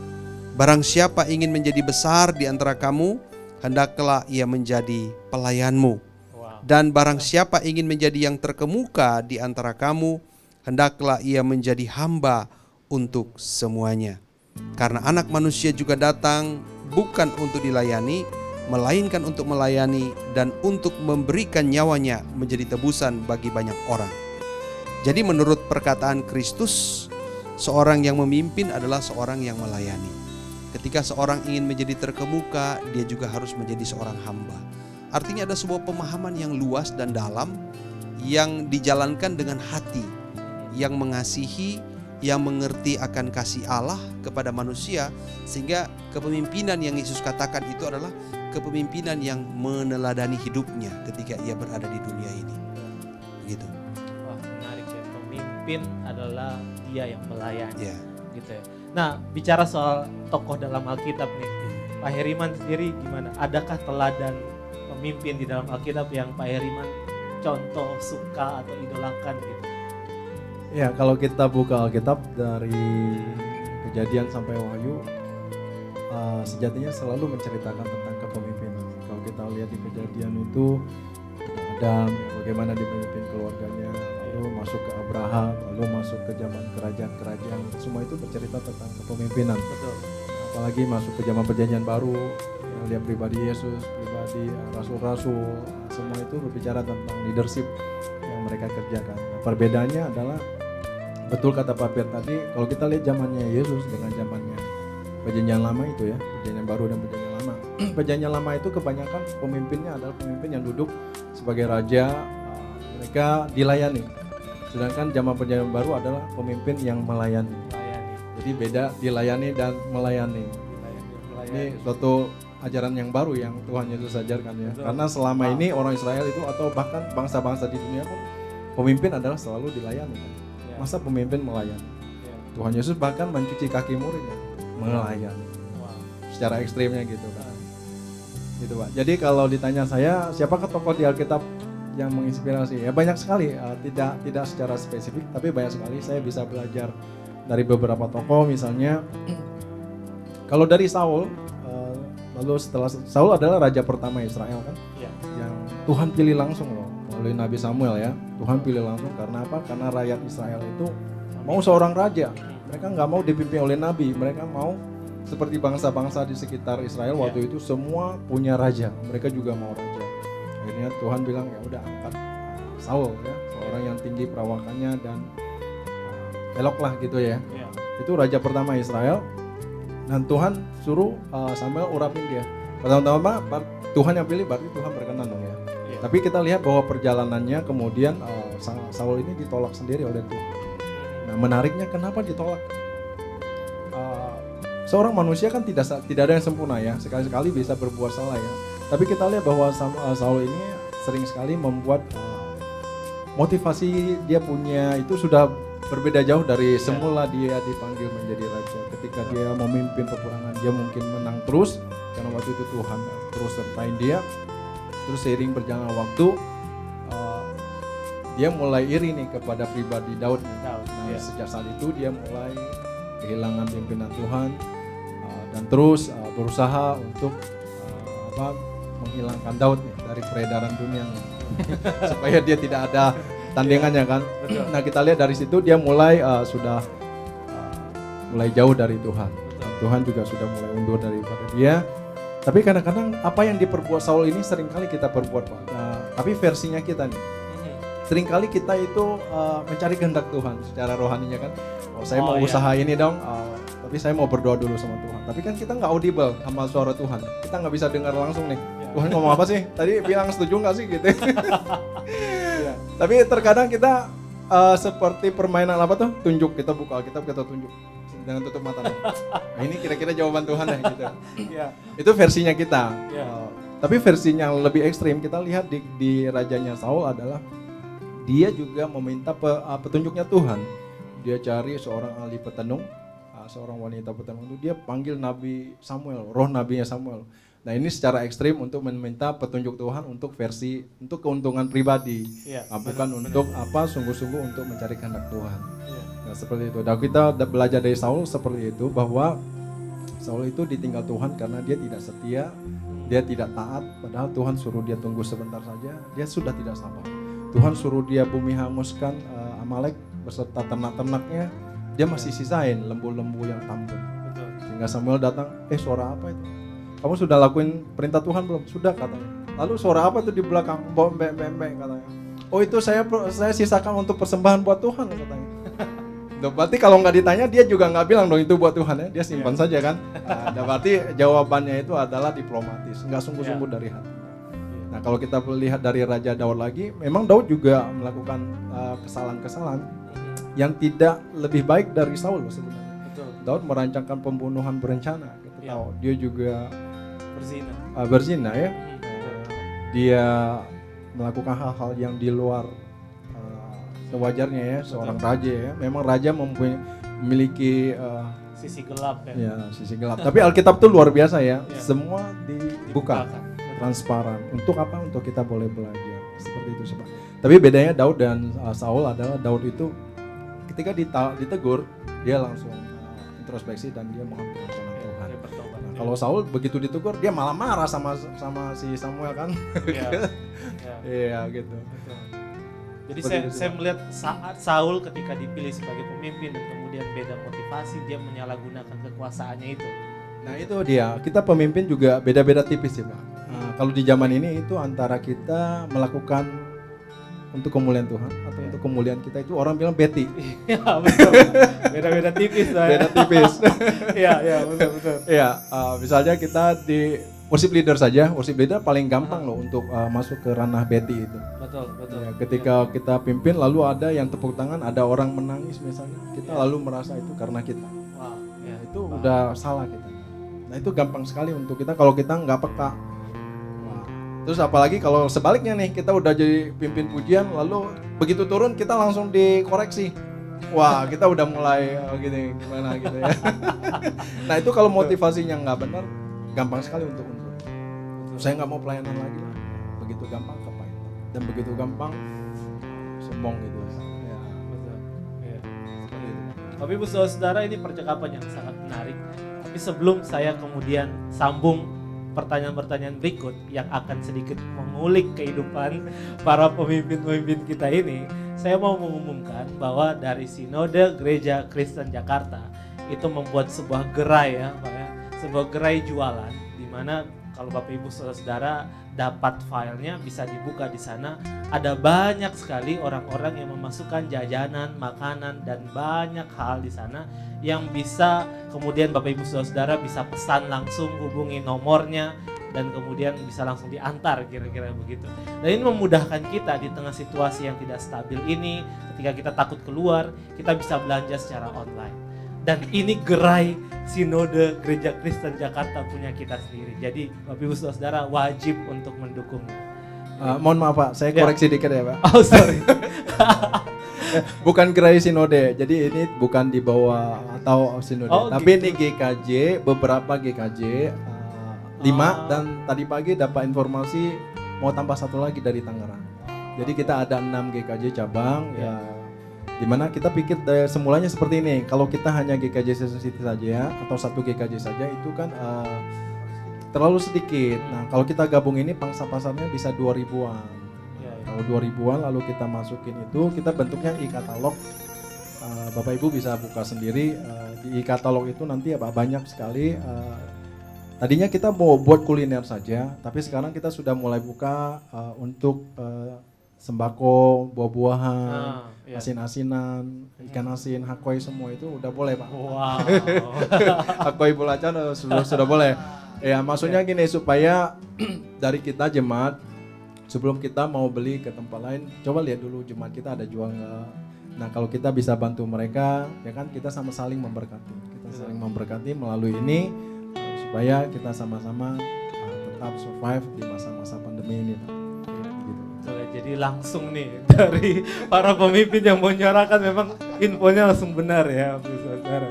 Barang siapa ingin menjadi besar di antara kamu, hendaklah ia menjadi pelayanmu. Dan barang siapa ingin menjadi yang terkemuka di antara kamu, hendaklah ia menjadi hamba untuk semuanya. Karena Anak Manusia juga datang bukan untuk dilayani, melainkan untuk melayani dan untuk memberikan nyawanya menjadi tebusan bagi banyak orang. Jadi menurut perkataan Kristus, seorang yang memimpin adalah seorang yang melayani. Ketika seorang ingin menjadi terkemuka, dia juga harus menjadi seorang hamba. Artinya ada sebuah pemahaman yang luas dan dalam yang dijalankan dengan hati, yang mengasihi, yang mengerti akan kasih Allah kepada manusia, sehingga kepemimpinan yang Yesus katakan itu adalah kepemimpinan yang meneladani hidupnya ketika ia berada di dunia ini. Begitu. Wah, menarik ya. Pemimpin adalah dia yang melayani. Gitu ya. Nah, bicara soal tokoh dalam Alkitab nih, Pak Heriman sendiri gimana? Adakah teladan pemimpin di dalam Alkitab yang Pak Heriman contoh, suka atau idolakan gitu? Ya, kalau kita buka Alkitab dari Kejadian sampai Wahyu, sejatinya selalu menceritakan tentang kepemimpinan. Kalau kita lihat di Kejadian itu Adam, bagaimana dia memimpin keluarganya, lalu masuk ke Abraham, lalu masuk ke zaman kerajaan-kerajaan, semua itu bercerita tentang kepemimpinan. Betul. Apalagi masuk ke zaman perjanjian baru, lihat pribadi Yesus, pribadi rasul-rasul, semua itu berbicara tentang leadership yang mereka kerjakan. Nah, perbedaannya adalah betul kata Pak Pierre tadi, kalau kita lihat zamannya Yesus dengan zamannya perjanjian lama itu ya, perjanjian baru dan perjanjian lama. Perjanjian lama itu kebanyakan pemimpinnya adalah pemimpin yang duduk sebagai raja, mereka dilayani. Sedangkan zaman perjanjian baru adalah pemimpin yang melayani. Jadi beda dilayani dan melayani. Ini suatu ajaran yang baru yang Tuhan Yesus ajarkan ya. Karena selama ini orang Israel itu atau bahkan bangsa-bangsa di dunia pun pemimpin adalah selalu dilayani kan. Masa pemimpin melayani? Tuhan Yesus bahkan mencuci kaki muridnya, melayani. Secara ekstrimnya gitu kan. Gitu Pak. Jadi kalau ditanya saya, siapakah tokoh di Alkitab yang menginspirasi? Ya banyak sekali, tidak secara spesifik, tapi banyak sekali saya bisa belajar dari beberapa tokoh. Misalnya kalau dari Saul, lalu setelah Saul adalah raja pertama Israel kan, yang Tuhan pilih langsung loh melalui Nabi Samuel ya. Tuhan pilih langsung karena apa? Karena rakyat Israel itu mau seorang raja. Mereka nggak mau dipimpin oleh Nabi, mereka mau seperti bangsa-bangsa di sekitar Israel waktu itu semua punya raja. Mereka juga mau raja. Akhirnya Tuhan bilang ya udah angkat Saul ya, seorang yang tinggi perawakannya dan eloklah gitu ya. Itu raja pertama Israel. Dan Tuhan suruh Samuel urapin dia. Pertama-tama Tuhan yang pilih, berarti Tuhan berkenan dong ya. Tapi kita lihat bahwa perjalanannya kemudian Saul ini ditolak sendiri oleh Tuhan. Nah menariknya kenapa ditolak? Seorang manusia kan tidak ada yang sempurna ya. Sekali-sekali bisa berbuat salah ya. Tapi kita lihat bahwa Saul ini sering sekali membuat motivasi dia punya itu sudah berbeda jauh dari semula dia dipanggil menjadi raja. Ketika dia memimpin peperangan, dia mungkin menang terus karena waktu itu Tuhan terus sertain dia. Terus seiring berjalan waktu, dia mulai iri nih kepada pribadi Daud. Nah, sejak saat itu dia mulai kehilangan pimpinan Tuhan dan terus berusaha untuk menghilangkan Daud nih dari peredaran dunia nih. Supaya dia tidak ada tandingannya kan. Nah kita lihat dari situ dia mulai sudah mulai jauh dari Tuhan. Tuhan juga sudah mulai undur daripada dia. Tapi kadang-kadang apa yang diperbuat Saul ini seringkali kita perbuat Pak. Tapi versinya kita nih. Seringkali kita itu mencari kehendak Tuhan secara rohaninya kan. Saya mau usaha ini dong, tapi saya mau berdoa dulu sama Tuhan. Tapi kan kita nggak audible sama suara Tuhan. Kita nggak bisa dengar langsung nih. Tuhan ngomong apa sih? Tadi bilang setuju nggak sih gitu? Tapi terkadang kita seperti permainan apa tuh? Tunjuk, kita buka Alkitab kita tunjuk dengan tutup mata. Nah, ini kira-kira jawaban Tuhan ya gitu. Itu versinya kita. Tapi versinya yang lebih ekstrim kita lihat di rajanya Saul adalah dia juga meminta petunjuknya Tuhan. Dia cari seorang ahli petenung, seorang wanita petenung itu dia panggil Nabi Samuel, roh nabinya Samuel. Nah ini secara ekstrim untuk meminta petunjuk Tuhan untuk untuk keuntungan pribadi, bukan untuk sungguh-sungguh untuk mencari kehendak Tuhan. Nah seperti itu. Dan kita belajar dari Saul seperti itu bahwa Saul itu ditinggal Tuhan karena dia tidak setia, dia tidak taat. Padahal Tuhan suruh dia tunggu sebentar saja, dia sudah tidak sabar. Tuhan suruh dia bumi hanguskan Amalek beserta ternak-ternaknya, dia masih sisain lembu-lembu yang tambun. Sehingga Samuel datang, suara apa itu? Kamu sudah lakuin perintah Tuhan belum? Sudah katanya. Lalu suara apa itu di belakang? Bembek katanya. Oh itu saya sisakan untuk persembahan buat Tuhan katanya. Berarti kalau nggak ditanya dia juga nggak bilang dong itu buat Tuhan ya, dia simpan saja kan. Berarti jawabannya itu adalah diplomatis, nggak sungguh-sungguh dari hati. Nah kalau kita lihat dari Raja Daud lagi, memang Daud juga melakukan kesalahan-kesalahan yang tidak lebih baik dari Saul sebenarnya. Daud merancangkan pembunuhan berencana. Kita tahu dia juga berzina ya. Dia melakukan hal-hal yang di luar sewajarnya ya, seorang raja ya. Memang raja memiliki sisi gelap kan. Ya, sisi gelap. Tapi Alkitab itu luar biasa ya. Semua dibuka. Transparan. Untuk apa? Untuk kita boleh belajar. Seperti itu Pak. Tapi bedanya Daud dan Saul adalah Daud itu ketika ditegur, dia langsung introspeksi dan dia mengampuni Tuhan. Kalau Saul begitu ditegur dia malah marah sama si Samuel kan. Iya. Iya gitu. Jadi Seperti itu, saya melihat saat Saul ketika dipilih sebagai pemimpin dan kemudian beda motivasi, dia menyalahgunakan kekuasaannya itu. Nah itu dia, kita pemimpin juga beda-beda tipis ya Pak. Nah, kalau di zaman ini itu antara kita melakukan untuk kemuliaan Tuhan atau untuk kemuliaan kita itu orang bilang beti. Iya betul. Beda-beda tipis lah. Beda tipis. Iya betul. Iya, misalnya kita di worship leader saja, worship leader paling gampang loh untuk masuk ke ranah beti itu. Betul. Ya, ketika kita pimpin lalu ada yang tepuk tangan, ada orang menangis misalnya, kita lalu merasa itu karena kita. Wow, ya. Itu udah salah kita. Nah itu gampang sekali untuk kita kalau kita nggak peka. Wah. Terus apalagi kalau sebaliknya nih, kita udah jadi pimpin pujian, lalu begitu turun kita langsung dikoreksi. Wah kita udah mulai gini gimana gitu ya. Nah itu kalau motivasinya nggak benar, gampang sekali untuk undur. Saya nggak mau pelayanan lagi lah. Begitu gampang kepahitan dan begitu gampang sombong gitu. Ya. Betul. Iya. Seperti itu. Tapi Ibu Saudara, ini percakapan yang sangat menarik. Tapi sebelum saya kemudian sambung pertanyaan-pertanyaan berikut yang akan sedikit mengulik kehidupan para pemimpin-pemimpin kita ini, saya mau mengumumkan bahwa dari Sinode Gereja Kristen Jakarta itu membuat sebuah gerai ya, Pak ya, sebuah gerai jualan di mana kalau Bapak Ibu Saudara dapat filenya bisa dibuka di sana. Ada banyak sekali orang-orang yang memasukkan jajanan, makanan dan banyak hal di sana yang bisa kemudian Bapak Ibu Saudara bisa pesan langsung, hubungi nomornya dan kemudian bisa langsung diantar, kira-kira begitu. Dan ini memudahkan kita di tengah situasi yang tidak stabil ini, ketika kita takut keluar, kita bisa belanja secara online. Dan ini gerai Sinode Gereja Kristen Jakarta punya kita sendiri. Jadi Bapak Ibu Saudara wajib untuk mendukungnya. Mohon maaf Pak, saya koreksi dikit ya Pak. Oh sorry. Bukan gerai Sinode, jadi ini bukan di bawah atau Sinode, tapi gitu. ini GKJ, beberapa GKJ 5 dan tadi pagi dapat informasi mau tambah satu lagi dari Tangerang. Jadi kita ada 6 GKJ cabang ya. Dimana kita pikir semulanya seperti ini, kalau kita hanya GKJ Season City saja atau satu GKJ saja itu kan terlalu sedikit. Nah kalau kita gabung ini pangsa pasarnya bisa 2000-an. Kalau 2000-an lalu kita masukin itu, kita bentuknya e-katalog. Bapak Ibu bisa buka sendiri di e-katalog itu nanti banyak sekali. Tadinya kita mau buat kuliner saja, tapi sekarang kita sudah mulai buka untuk sembako, buah-buahan, asin-asinan, ikan asin, hakoi semua itu udah boleh Pak. Wow. Hakoi bulacan sudah boleh. Ya maksudnya gini supaya dari kita jemaat sebelum kita mau beli ke tempat lain, coba lihat dulu jemaat kita ada jual nggak. Nah kalau kita bisa bantu mereka, ya kan kita sama saling memberkati. Kita saling memberkati melalui ini supaya kita sama-sama tetap survive di masa-masa pandemi ini. Jadi langsung nih dari para pemimpin yang mau nyuarakan memang infonya langsung benar ya Bapak Ibu Saudara.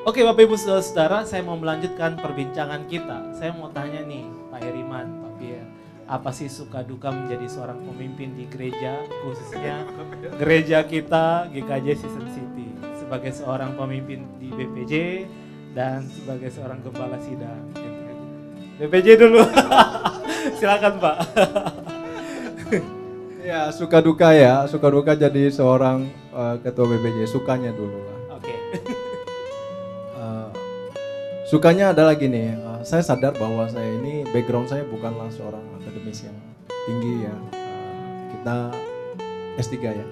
Oke Bapak Ibu Saudara, saya mau melanjutkan perbincangan kita. Saya mau tanya nih Pak Heriman, Pak Pierre, apa sih suka duka menjadi seorang pemimpin di gereja, khususnya gereja kita GKJ Season City, sebagai seorang pemimpin di BPJ dan sebagai seorang gembala sidang. BPJ dulu. Silakan Pak. Ya suka duka jadi seorang ketua BPJ, sukanya dulu lah. Oke. Sukanya adalah gini, saya sadar bahwa saya ini background saya bukanlah seorang akademis yang tinggi ya. Kita S3 ya.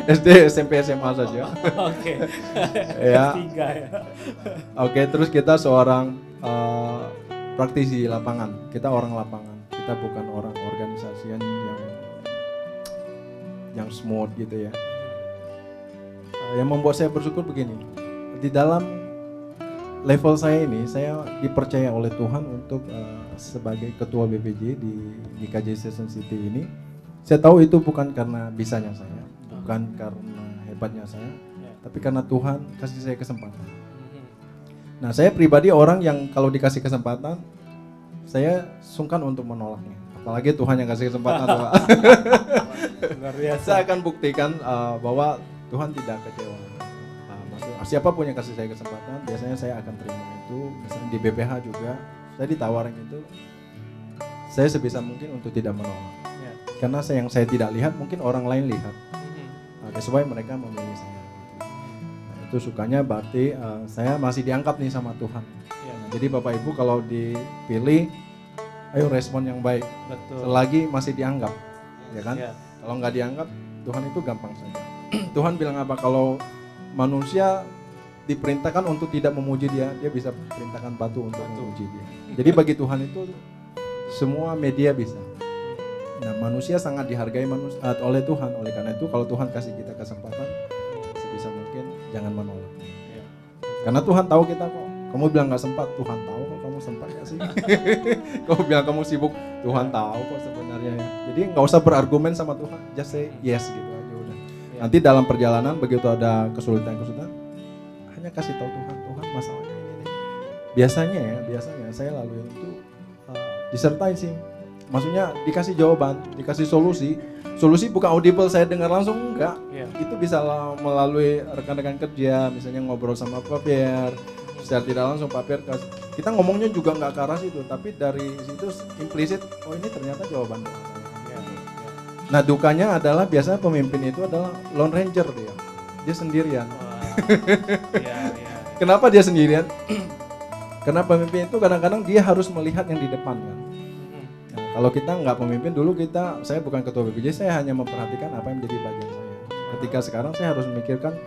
SD, SMP, SMA saja. Oke. Ya. S3 ya. Oke, terus kita seorang praktisi lapangan. Kita orang lapangan. Kita bukan orang organisasian yang smooth gitu ya. Yang membuat saya bersyukur begini, di dalam level saya ini, saya dipercaya oleh Tuhan untuk sebagai ketua BPJ di GKJ Season City ini. Saya tahu itu bukan karena bisanya saya, bukan karena hebatnya saya, tapi karena Tuhan kasih saya kesempatan. Nah saya pribadi orang yang kalau dikasih kesempatan, saya sungkan untuk menolaknya. Apalagi Tuhan yang kasih kesempatan. Luar biasa. Saya akan buktikan bahwa Tuhan tidak kecewa siapapun yang kasih saya kesempatan, biasanya saya akan terima itu. Misalnya di BPH juga, saya ditawarin itu, saya sebisa mungkin untuk tidak menolak. Ya. Karena yang saya tidak lihat, mungkin orang lain lihat. That's why mereka memilih saya. Nah, itu sukanya berarti saya masih dianggap nih sama Tuhan. Ya. Nah, jadi Bapak Ibu kalau dipilih, ayo respon yang baik. Betul. Selagi masih dianggap, ya kan? Ya. Kalau nggak dianggap, Tuhan itu gampang saja. Tuhan bilang apa? Kalau manusia diperintahkan untuk tidak memuji dia bisa perintahkan batu untuk memuji dia. Jadi bagi Tuhan itu semua media bisa. Nah, manusia sangat dihargai oleh Tuhan. Oleh karena itu kalau Tuhan kasih kita kesempatan, sebisa mungkin jangan menolak. Ya. Karena Tuhan tahu kita kok. Kamu bilang nggak sempat, Tuhan tahu kok kamu sempat nggak sih. Kamu bilang kamu sibuk, Tuhan tahu kok sebenarnya. Ya. Jadi nggak usah berargumen sama Tuhan, just say yes gitu aja udah. Ya. Nanti dalam perjalanan begitu ada kesulitan-kesulitan, hanya kasih tahu Tuhan, Tuhan masalahnya ini. Biasanya saya lalui itu disertai sih. Maksudnya dikasih jawaban, dikasih solusi. Solusi bukan audible saya dengar langsung, enggak. Ya. Itu bisa melalui rekan-rekan kerja, misalnya ngobrol sama Pak Pierre, secara tidak langsung Pak Pierre kita ngomongnya juga nggak ke arah situ, tapi dari situ implisit, oh ini ternyata jawaban doa saya. Ya. Nah dukanya adalah biasanya pemimpin itu adalah lone ranger dia sendirian. Wah. Ya. Kenapa dia sendirian? Karena pemimpin itu kadang-kadang dia harus melihat yang di depan kan. Nah, kalau kita nggak pemimpin dulu saya bukan ketua BPJ, saya hanya memperhatikan apa yang menjadi bagian saya. Ketika sekarang saya harus memikirkan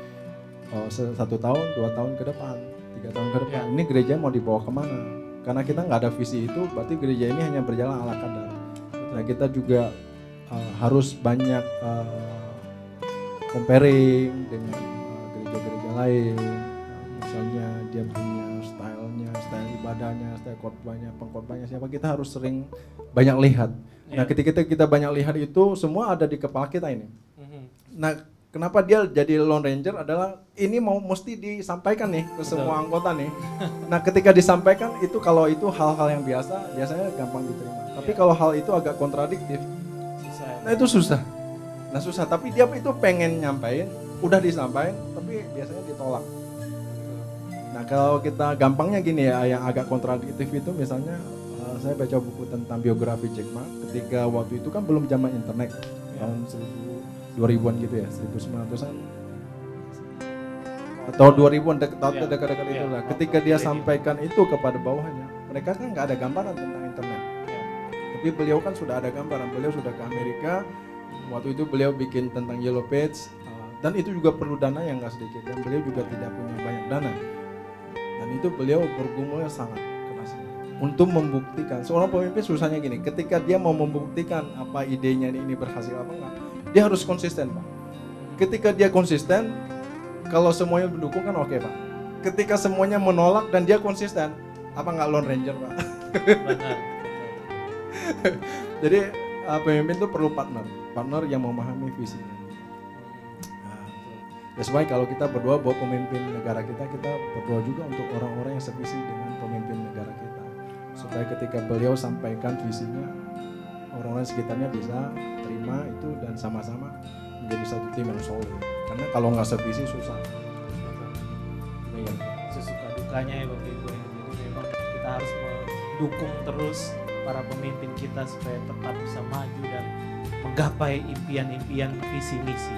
1 tahun, 2 tahun ke depan, 3 tahun ke depan, ini gereja mau dibawa kemana? Karena kita nggak ada visi itu, berarti gereja ini hanya berjalan ala kadar. Nah kita juga harus banyak comparing dengan gereja-gereja lain. Misalnya dia punya style ibadahnya, style khotbahnya, pengkhotbahnya siapa, kita harus sering banyak lihat. Nah ketika kita banyak lihat itu semua ada di kepala kita ini. Nah kenapa dia jadi lone ranger adalah ini mesti disampaikan nih ke semua anggota nih. Nah ketika disampaikan itu, kalau itu hal-hal yang biasanya gampang diterima. Tapi kalau hal itu agak kontradiktif, nah itu susah. Nah susah, tapi dia itu pengen nyampein, udah disampaikan, tapi biasanya ditolak. Nah kalau kita gampangnya gini ya, yang agak kontradiktif itu misalnya saya baca buku tentang biografi Jack Ma. Ketika waktu itu kan belum zaman internet, tahun 2000-an gitu ya, 1900-an atau 2000-an dekat-dekat itu lah. Ketika dia sampaikan itu kepada bawahannya, mereka kan nggak ada gambaran tentang internet. Tapi beliau kan sudah ada gambaran, beliau sudah ke Amerika. Waktu itu beliau bikin tentang Yellow Page, dan itu juga perlu dana yang nggak sedikit, dan beliau juga tidak punya banyak dana. Dan itu beliau bergumulnya sangat keras untuk membuktikan. Seorang pemimpin susahnya gini, ketika dia mau membuktikan apa idenya ini berhasil apa enggak, dia harus konsisten Pak. Ketika dia konsisten, kalau semuanya mendukung kan oke Pak. Ketika semuanya menolak dan dia konsisten, apa enggak lone ranger Pak? Benar. Jadi pemimpin itu perlu partner yang memahami visinya. That's why kalau kita berdoa buat pemimpin negara kita berdoa juga untuk orang-orang yang sevisi dengan pemimpin negara kita. Supaya ketika beliau sampaikan visinya, orang-orang sekitarnya bisa terima itu dan sama-sama menjadi satu tim yang solid. Karena kalau nggak sevisi susah. Sesuka dukanya ya Bapak Ibu. Jadi memang kita harus mendukung terus para pemimpin kita supaya tetap bisa maju dan menggapai impian-impian visi misi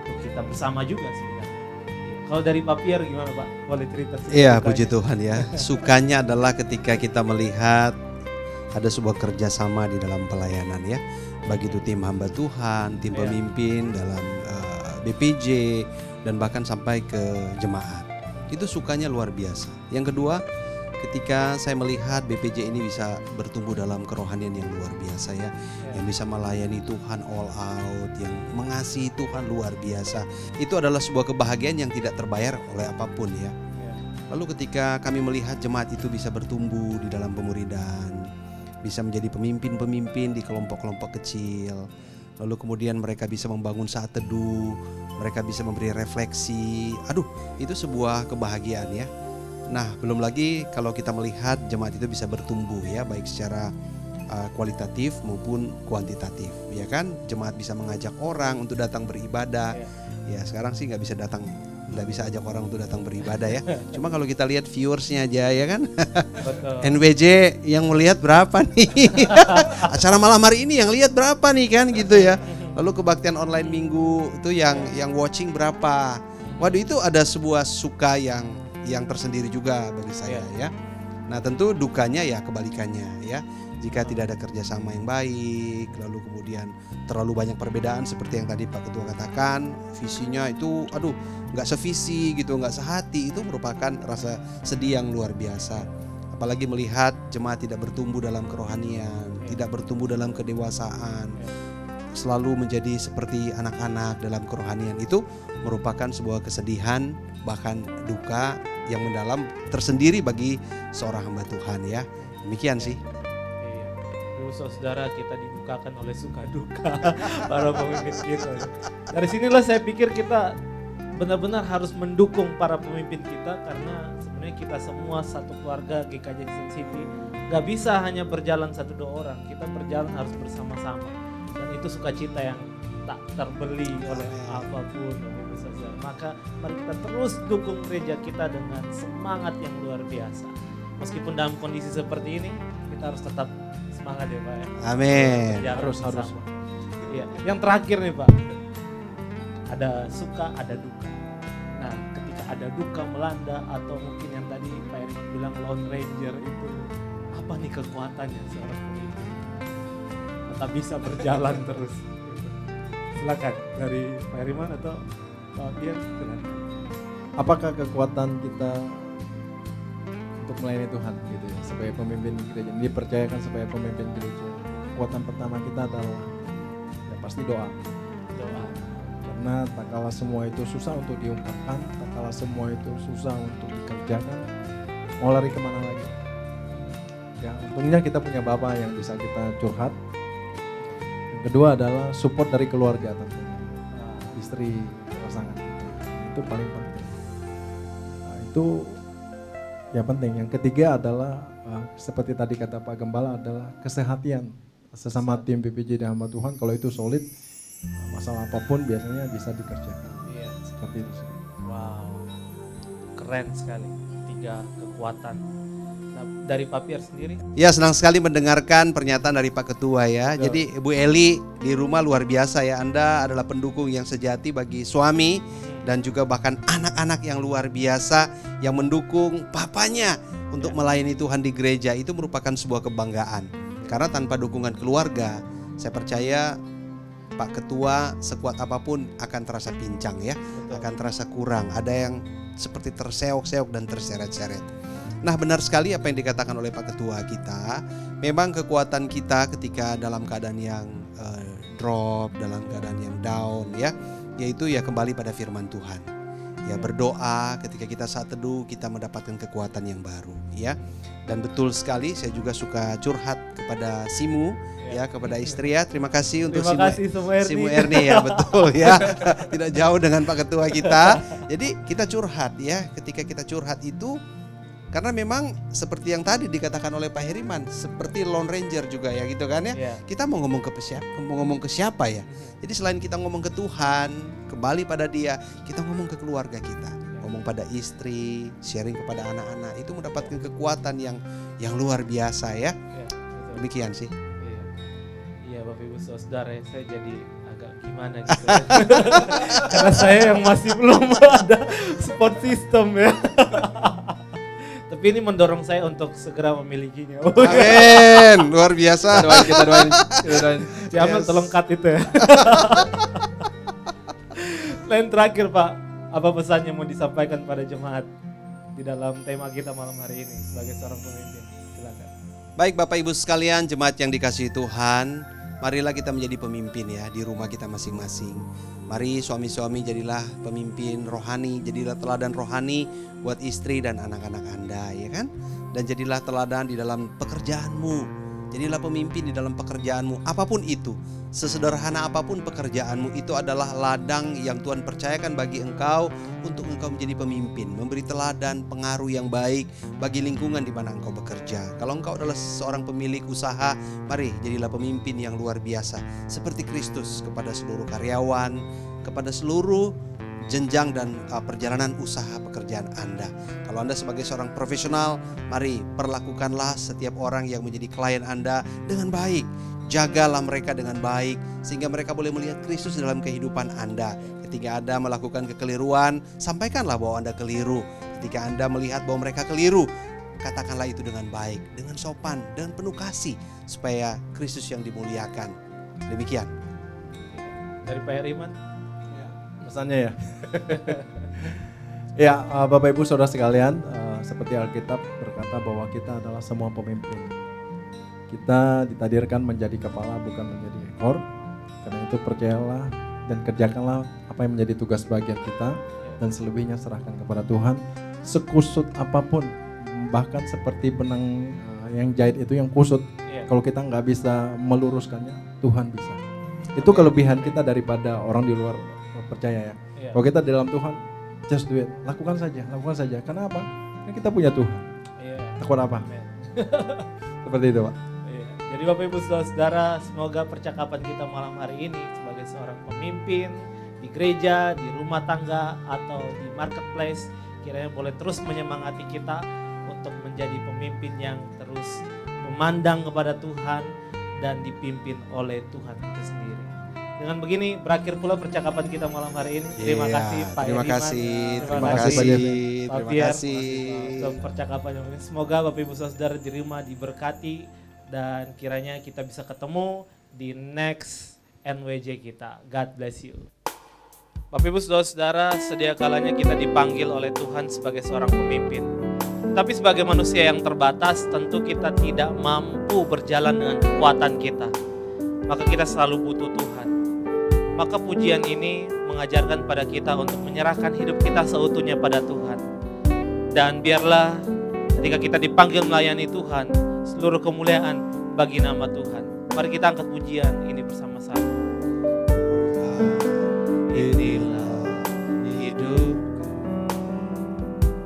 untuk kita bersama juga sih. Kalau dari Pak Pierre gimana Pak? Boleh cerita sedikit? Iya, puji Tuhan ya. Sukanya adalah ketika kita melihat ada sebuah kerjasama di dalam pelayanan ya. Baik itu tim hamba Tuhan, tim pemimpin dalam BPJ, dan bahkan sampai ke jemaat. Itu sukanya luar biasa. Yang kedua, ketika saya melihat BPJ ini bisa bertumbuh dalam kerohanian yang luar biasa ya, yang bisa melayani Tuhan all out, yang mengasihi Tuhan luar biasa. Itu adalah sebuah kebahagiaan yang tidak terbayar oleh apapun ya. Lalu ketika kami melihat jemaat itu bisa bertumbuh di dalam pemuridan, bisa menjadi pemimpin-pemimpin di kelompok-kelompok kecil, lalu kemudian mereka bisa membangun saat teduh, mereka bisa memberi refleksi. Aduh, itu sebuah kebahagiaan ya. Nah, belum lagi kalau kita melihat jemaat itu bisa bertumbuh ya, baik secara kualitatif maupun kuantitatif, ya kan? Jemaat bisa mengajak orang untuk datang beribadah. Ya sekarang sih nggak bisa datang nggak bisa ajak orang untuk datang beribadah ya. Cuma kalau kita lihat viewersnya aja ya kan. Betul. NWJ yang melihat berapa nih? Acara malam hari ini yang lihat berapa nih kan gitu ya. Lalu kebaktian online minggu itu yang watching berapa? Waduh, itu ada sebuah suka yang tersendiri juga bagi saya ya. Nah tentu dukanya ya kebalikannya ya. Jika tidak ada kerjasama yang baik, lalu kemudian terlalu banyak perbedaan seperti yang tadi Pak Ketua katakan, visinya itu nggak sevisi gitu, nggak sehati, itu merupakan rasa sedih yang luar biasa. Apalagi melihat jemaat tidak bertumbuh dalam kerohanian, tidak bertumbuh dalam kedewasaan, selalu menjadi seperti anak-anak dalam kerohanian, itu merupakan sebuah kesedihan, bahkan duka yang mendalam tersendiri bagi seorang hamba Tuhan ya. Demikian sih. Saudara, kita dibukakan oleh suka duka para pemimpin kita. Dari sinilah saya pikir kita benar-benar harus mendukung para pemimpin kita, karena sebenarnya kita semua satu keluarga GKJ Season City gak bisa hanya berjalan 1-2 orang, kita berjalan harus bersama-sama, dan itu sukacita yang tak terbeli oleh apapun. Maka mari kita terus dukung gereja kita dengan semangat yang luar biasa. Meskipun dalam kondisi seperti ini, kita harus tetap semangat ya Pak. Amin. Harus. Iya. Yang terakhir nih Pak, ada suka, ada duka. Nah, ketika ada duka melanda, atau mungkin yang tadi Pak Erik bilang Lone Ranger itu, apa nih kekuatannya seorang pemimpin? Tetap bisa berjalan terus. Silakan dari Pak Heriman atau Pak Bian. Apakah kekuatan kita untuk melayani Tuhan gitu ya, sebagai pemimpin gereja, dipercayakan sebagai pemimpin gereja? Kekuatan pertama kita adalah ya pasti doa. Karena tak kala semua itu susah untuk diungkapkan, tak kala semua itu susah untuk dikerjakan, mau lari kemana lagi? Ya untungnya kita punya Bapak yang bisa kita curhat. Yang kedua adalah support dari keluarga tentunya, istri, pasangan itu paling penting. Nah, itu ya penting. Yang ketiga adalah seperti tadi kata Pak Gembala, adalah kesehatan sesama tim PPJ dan hamba Tuhan. Kalau itu solid, masalah apapun biasanya bisa dikerjakan. Iya. Seperti itu sih. Wow, keren sekali 3 kekuatan. Nah, dari Pak Pierre sendiri? Ya, senang sekali mendengarkan pernyataan dari Pak Ketua ya. Betul. Jadi Ibu Eli di rumah luar biasa ya. Anda adalah pendukung yang sejati bagi suami dan juga bahkan anak-anak yang luar biasa yang mendukung papanya untuk melayani Tuhan di gereja. Itu merupakan sebuah kebanggaan. Karena tanpa dukungan keluarga, saya percaya Pak Ketua sekuat apapun akan terasa pincang ya. Betul. Akan terasa kurang. Ada yang seperti terseok-seok dan terseret-seret. Nah, benar sekali apa yang dikatakan oleh Pak Ketua kita. Memang kekuatan kita ketika dalam keadaan yang drop, dalam keadaan yang down ya, yaitu ya kembali pada firman Tuhan. Ya, berdoa, ketika kita saat teduh kita mendapatkan kekuatan yang baru ya. Dan betul sekali, saya juga suka curhat kepada Simu ya, kepada istri ya. Terima kasih untuk Simu Erni ya, betul ya. Tidak jauh dengan Pak Ketua kita. Jadi kita curhat ya. Ketika kita curhat itu, karena memang seperti yang tadi dikatakan oleh Pak Heriman, seperti Lone Ranger juga ya gitu kan ya. Yeah. Kita mau ngomong ke siapa ya? Jadi selain kita ngomong ke Tuhan, kembali pada Dia, kita ngomong ke keluarga kita, ngomong pada istri, sharing kepada anak-anak, itu mendapatkan kekuatan yang luar biasa ya. Demikian sih. Iya, Bapak Ibu Saudara, saya jadi agak gimana gitu ya. Karena saya yang masih belum ada support system ya. Tapi ini mendorong saya untuk segera memilikinya. Amin, luar biasa. Kita doain. Ciamel tolong cut itu ya. Lain terakhir Pak, apa pesannya mau disampaikan pada jemaat di dalam tema kita malam hari ini sebagai seorang pemimpin? Silakan. Baik Bapak Ibu sekalian, jemaat yang dikasihi Tuhan, marilah kita menjadi pemimpin ya di rumah kita masing-masing. Mari suami-suami jadilah pemimpin rohani, jadilah teladan rohani buat istri dan anak-anak Anda ya kan. Dan jadilah teladan di dalam pekerjaanmu, jadilah pemimpin di dalam pekerjaanmu, apapun itu. Sesederhana apapun pekerjaanmu, itu adalah ladang yang Tuhan percayakan bagi engkau untuk engkau menjadi pemimpin, memberi teladan, pengaruh yang baik bagi lingkungan di mana engkau bekerja. Kalau engkau adalah seorang pemilik usaha, mari jadilah pemimpin yang luar biasa seperti Kristus kepada seluruh karyawan, kepada seluruh jenjang dan perjalanan usaha pekerjaan Anda. Kalau Anda sebagai seorang profesional, mari perlakukanlah setiap orang yang menjadi klien Anda dengan baik. Jagalah mereka dengan baik sehingga mereka boleh melihat Kristus dalam kehidupan Anda. Ketika Anda melakukan kekeliruan, sampaikanlah bahwa Anda keliru. Ketika Anda melihat bahwa mereka keliru, katakanlah itu dengan baik, dengan sopan, dan penuh kasih supaya Kristus yang dimuliakan. Demikian. Dari Pak Heriman. Pesannya ya. Ya, Bapak Ibu Saudara sekalian, seperti Alkitab berkata bahwa kita adalah semua pemimpin. Kita ditadirkan menjadi kepala bukan menjadi ekor. Karena itu percayalah dan kerjakanlah apa yang menjadi tugas bagian kita dan selebihnya serahkan kepada Tuhan. Sekusut apapun, bahkan seperti benang yang jahit itu yang kusut. Kalau kita nggak bisa meluruskannya, Tuhan bisa. Itu kelebihan kita daripada orang di luar percaya ya. Kalau kita di dalam Tuhan, just do it, lakukan saja. Karena apa? Karena kita punya Tuhan. Takut apa? Seperti itu, Pak. Jadi Bapak Ibu Saudara, semoga percakapan kita malam hari ini sebagai seorang pemimpin di gereja, di rumah tangga, atau di marketplace, kiranya boleh terus menyemangati kita untuk menjadi pemimpin yang terus memandang kepada Tuhan dan dipimpin oleh Tuhan itu sendiri. Dengan begini berakhir pula percakapan kita malam hari ini. Terima kasih Pak Terima Heriman. Terima kasih. Untuk percakapan ini. Semoga Bapak Ibu Saudara di rumah diberkati dan kiranya kita bisa ketemu di next NWJ kita. God bless you. Bapak Ibu Saudara, sedia kalanya kita dipanggil oleh Tuhan sebagai seorang pemimpin. Tapi sebagai manusia yang terbatas, tentu kita tidak mampu berjalan dengan kekuatan kita. Maka kita selalu butuh Tuhan. Maka pujian ini mengajarkan pada kita untuk menyerahkan hidup kita seutuhnya pada Tuhan. Dan biarlah ketika kita dipanggil melayani Tuhan, seluruh kemuliaan bagi nama Tuhan. Mari kita angkat pujian ini bersama-sama. Inilah hidupku,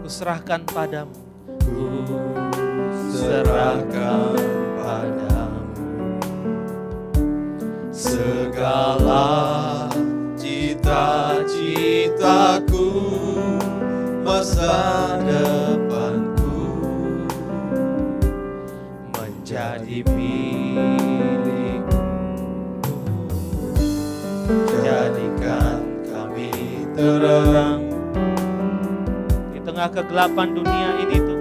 kuserahkan padamu. Serahkan padamu segala cita-citaku, masa depanku menjadi milikmu. Jadikan kami terang Di tengah kegelapan dunia ini Tuhan.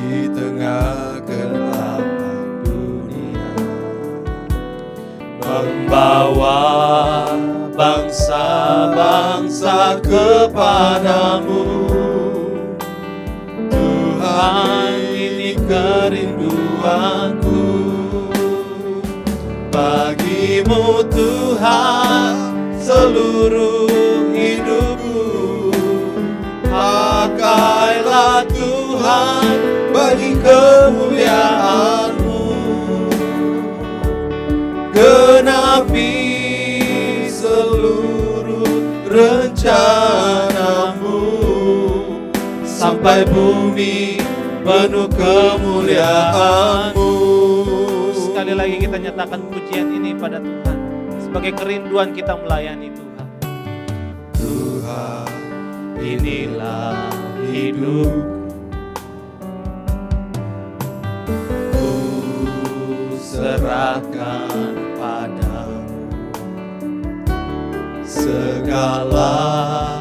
di tengah kegelapan dunia, membawa bangsa-bangsa kepadamu. Tuhan, ini kerinduanku, bagimu Tuhan seluruh hidupku. Pakailah Tuhan bagi kemuliaan-Mu, genapi seluruh rencana-Mu, sampai bumi penuh kemuliaan-Mu. Sekali lagi kita nyatakan pujian ini pada Tuhan sebagai kerinduan kita melayani Tuhan. Tuhan, inilah hidup, ku serahkan padamu segala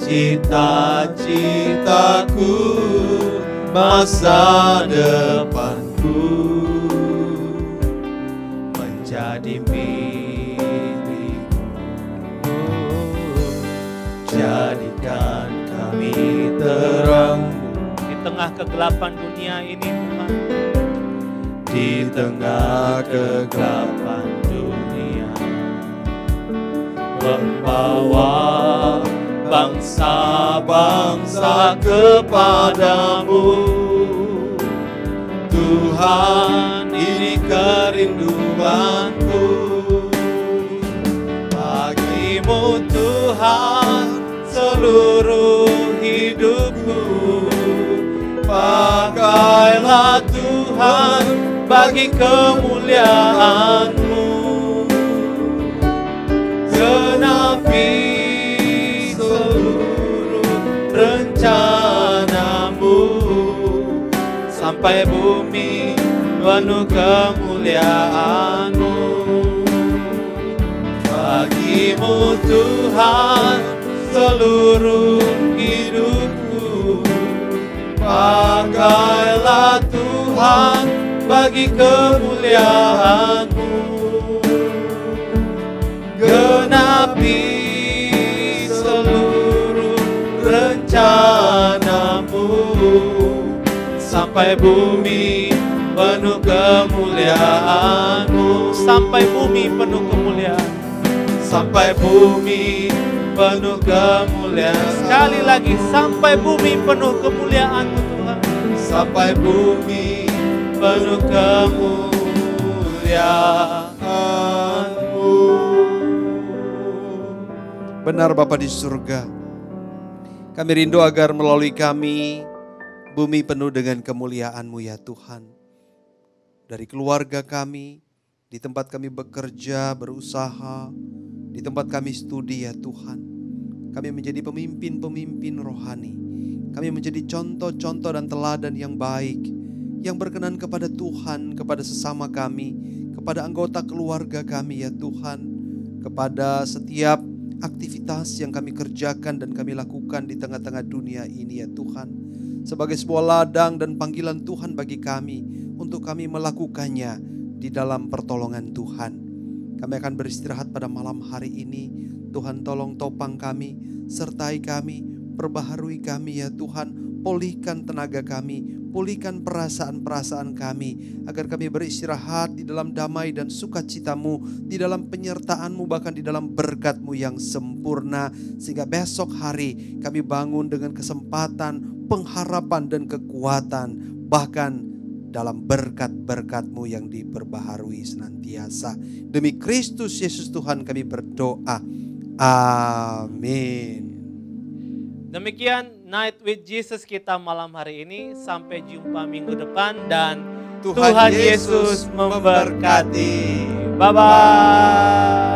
cita-citaku, masa depanku menjadi milikmu. Jadikan kami terang Di tengah kegelapan dunia ini Tuhan. di tengah kegelapan dunia, membawa bangsa-bangsa kepadamu. Tuhan, ini kerinduanku, bagimu Tuhan seluruh hidupku. Pakailah Tuhan bagi kemuliaan-Mu, genapi seluruh sampai bumi penuh kemuliaan-Mu. Bagimu Tuhan seluruh hidupku, pakailah Tuhan bagi kemuliaan-Mu. Genapi seluruh rencana-Mu, sampai bumi penuh kemuliaan-Mu. Sampai bumi penuh kemuliaan. Sampai bumi penuh kemuliaan. Sekali lagi, sampai bumi penuh kemuliaan-Mu Tuhan. Sampai bumi penuh kemuliaan-Mu. Benar Bapa di surga, kami rindu agar melalui kami bumi penuh dengan kemuliaan-Mu ya Tuhan. Dari keluarga kami, di tempat kami bekerja, berusaha, di tempat kami studi ya Tuhan. Kami menjadi pemimpin-pemimpin rohani. Kami menjadi contoh-contoh dan teladan yang baik, yang berkenan kepada Tuhan, kepada sesama kami, kepada anggota keluarga kami ya Tuhan, kepada setiap aktivitas yang kami kerjakan dan kami lakukan di tengah-tengah dunia ini ya Tuhan. Sebagai sebuah ladang dan panggilan Tuhan bagi kami untuk kami melakukannya di dalam pertolongan Tuhan. Kami akan beristirahat pada malam hari ini. Tuhan tolong topang kami, sertai kami, perbaharui kami ya Tuhan. Pulihkan tenaga kami, pulihkan perasaan-perasaan kami, agar kami beristirahat di dalam damai dan sukacita-Mu, di dalam penyertaan-Mu, bahkan di dalam berkat-Mu yang sempurna. Sehingga besok hari kami bangun dengan kesempatan, pengharapan dan kekuatan, bahkan dalam berkat-berkat-Mu yang diperbaharui senantiasa. Demi Kristus Yesus Tuhan kami berdoa. Amin. Demikian Night with Jesus kita malam hari ini. Sampai jumpa minggu depan dan Tuhan Yesus memberkati. Bye-bye.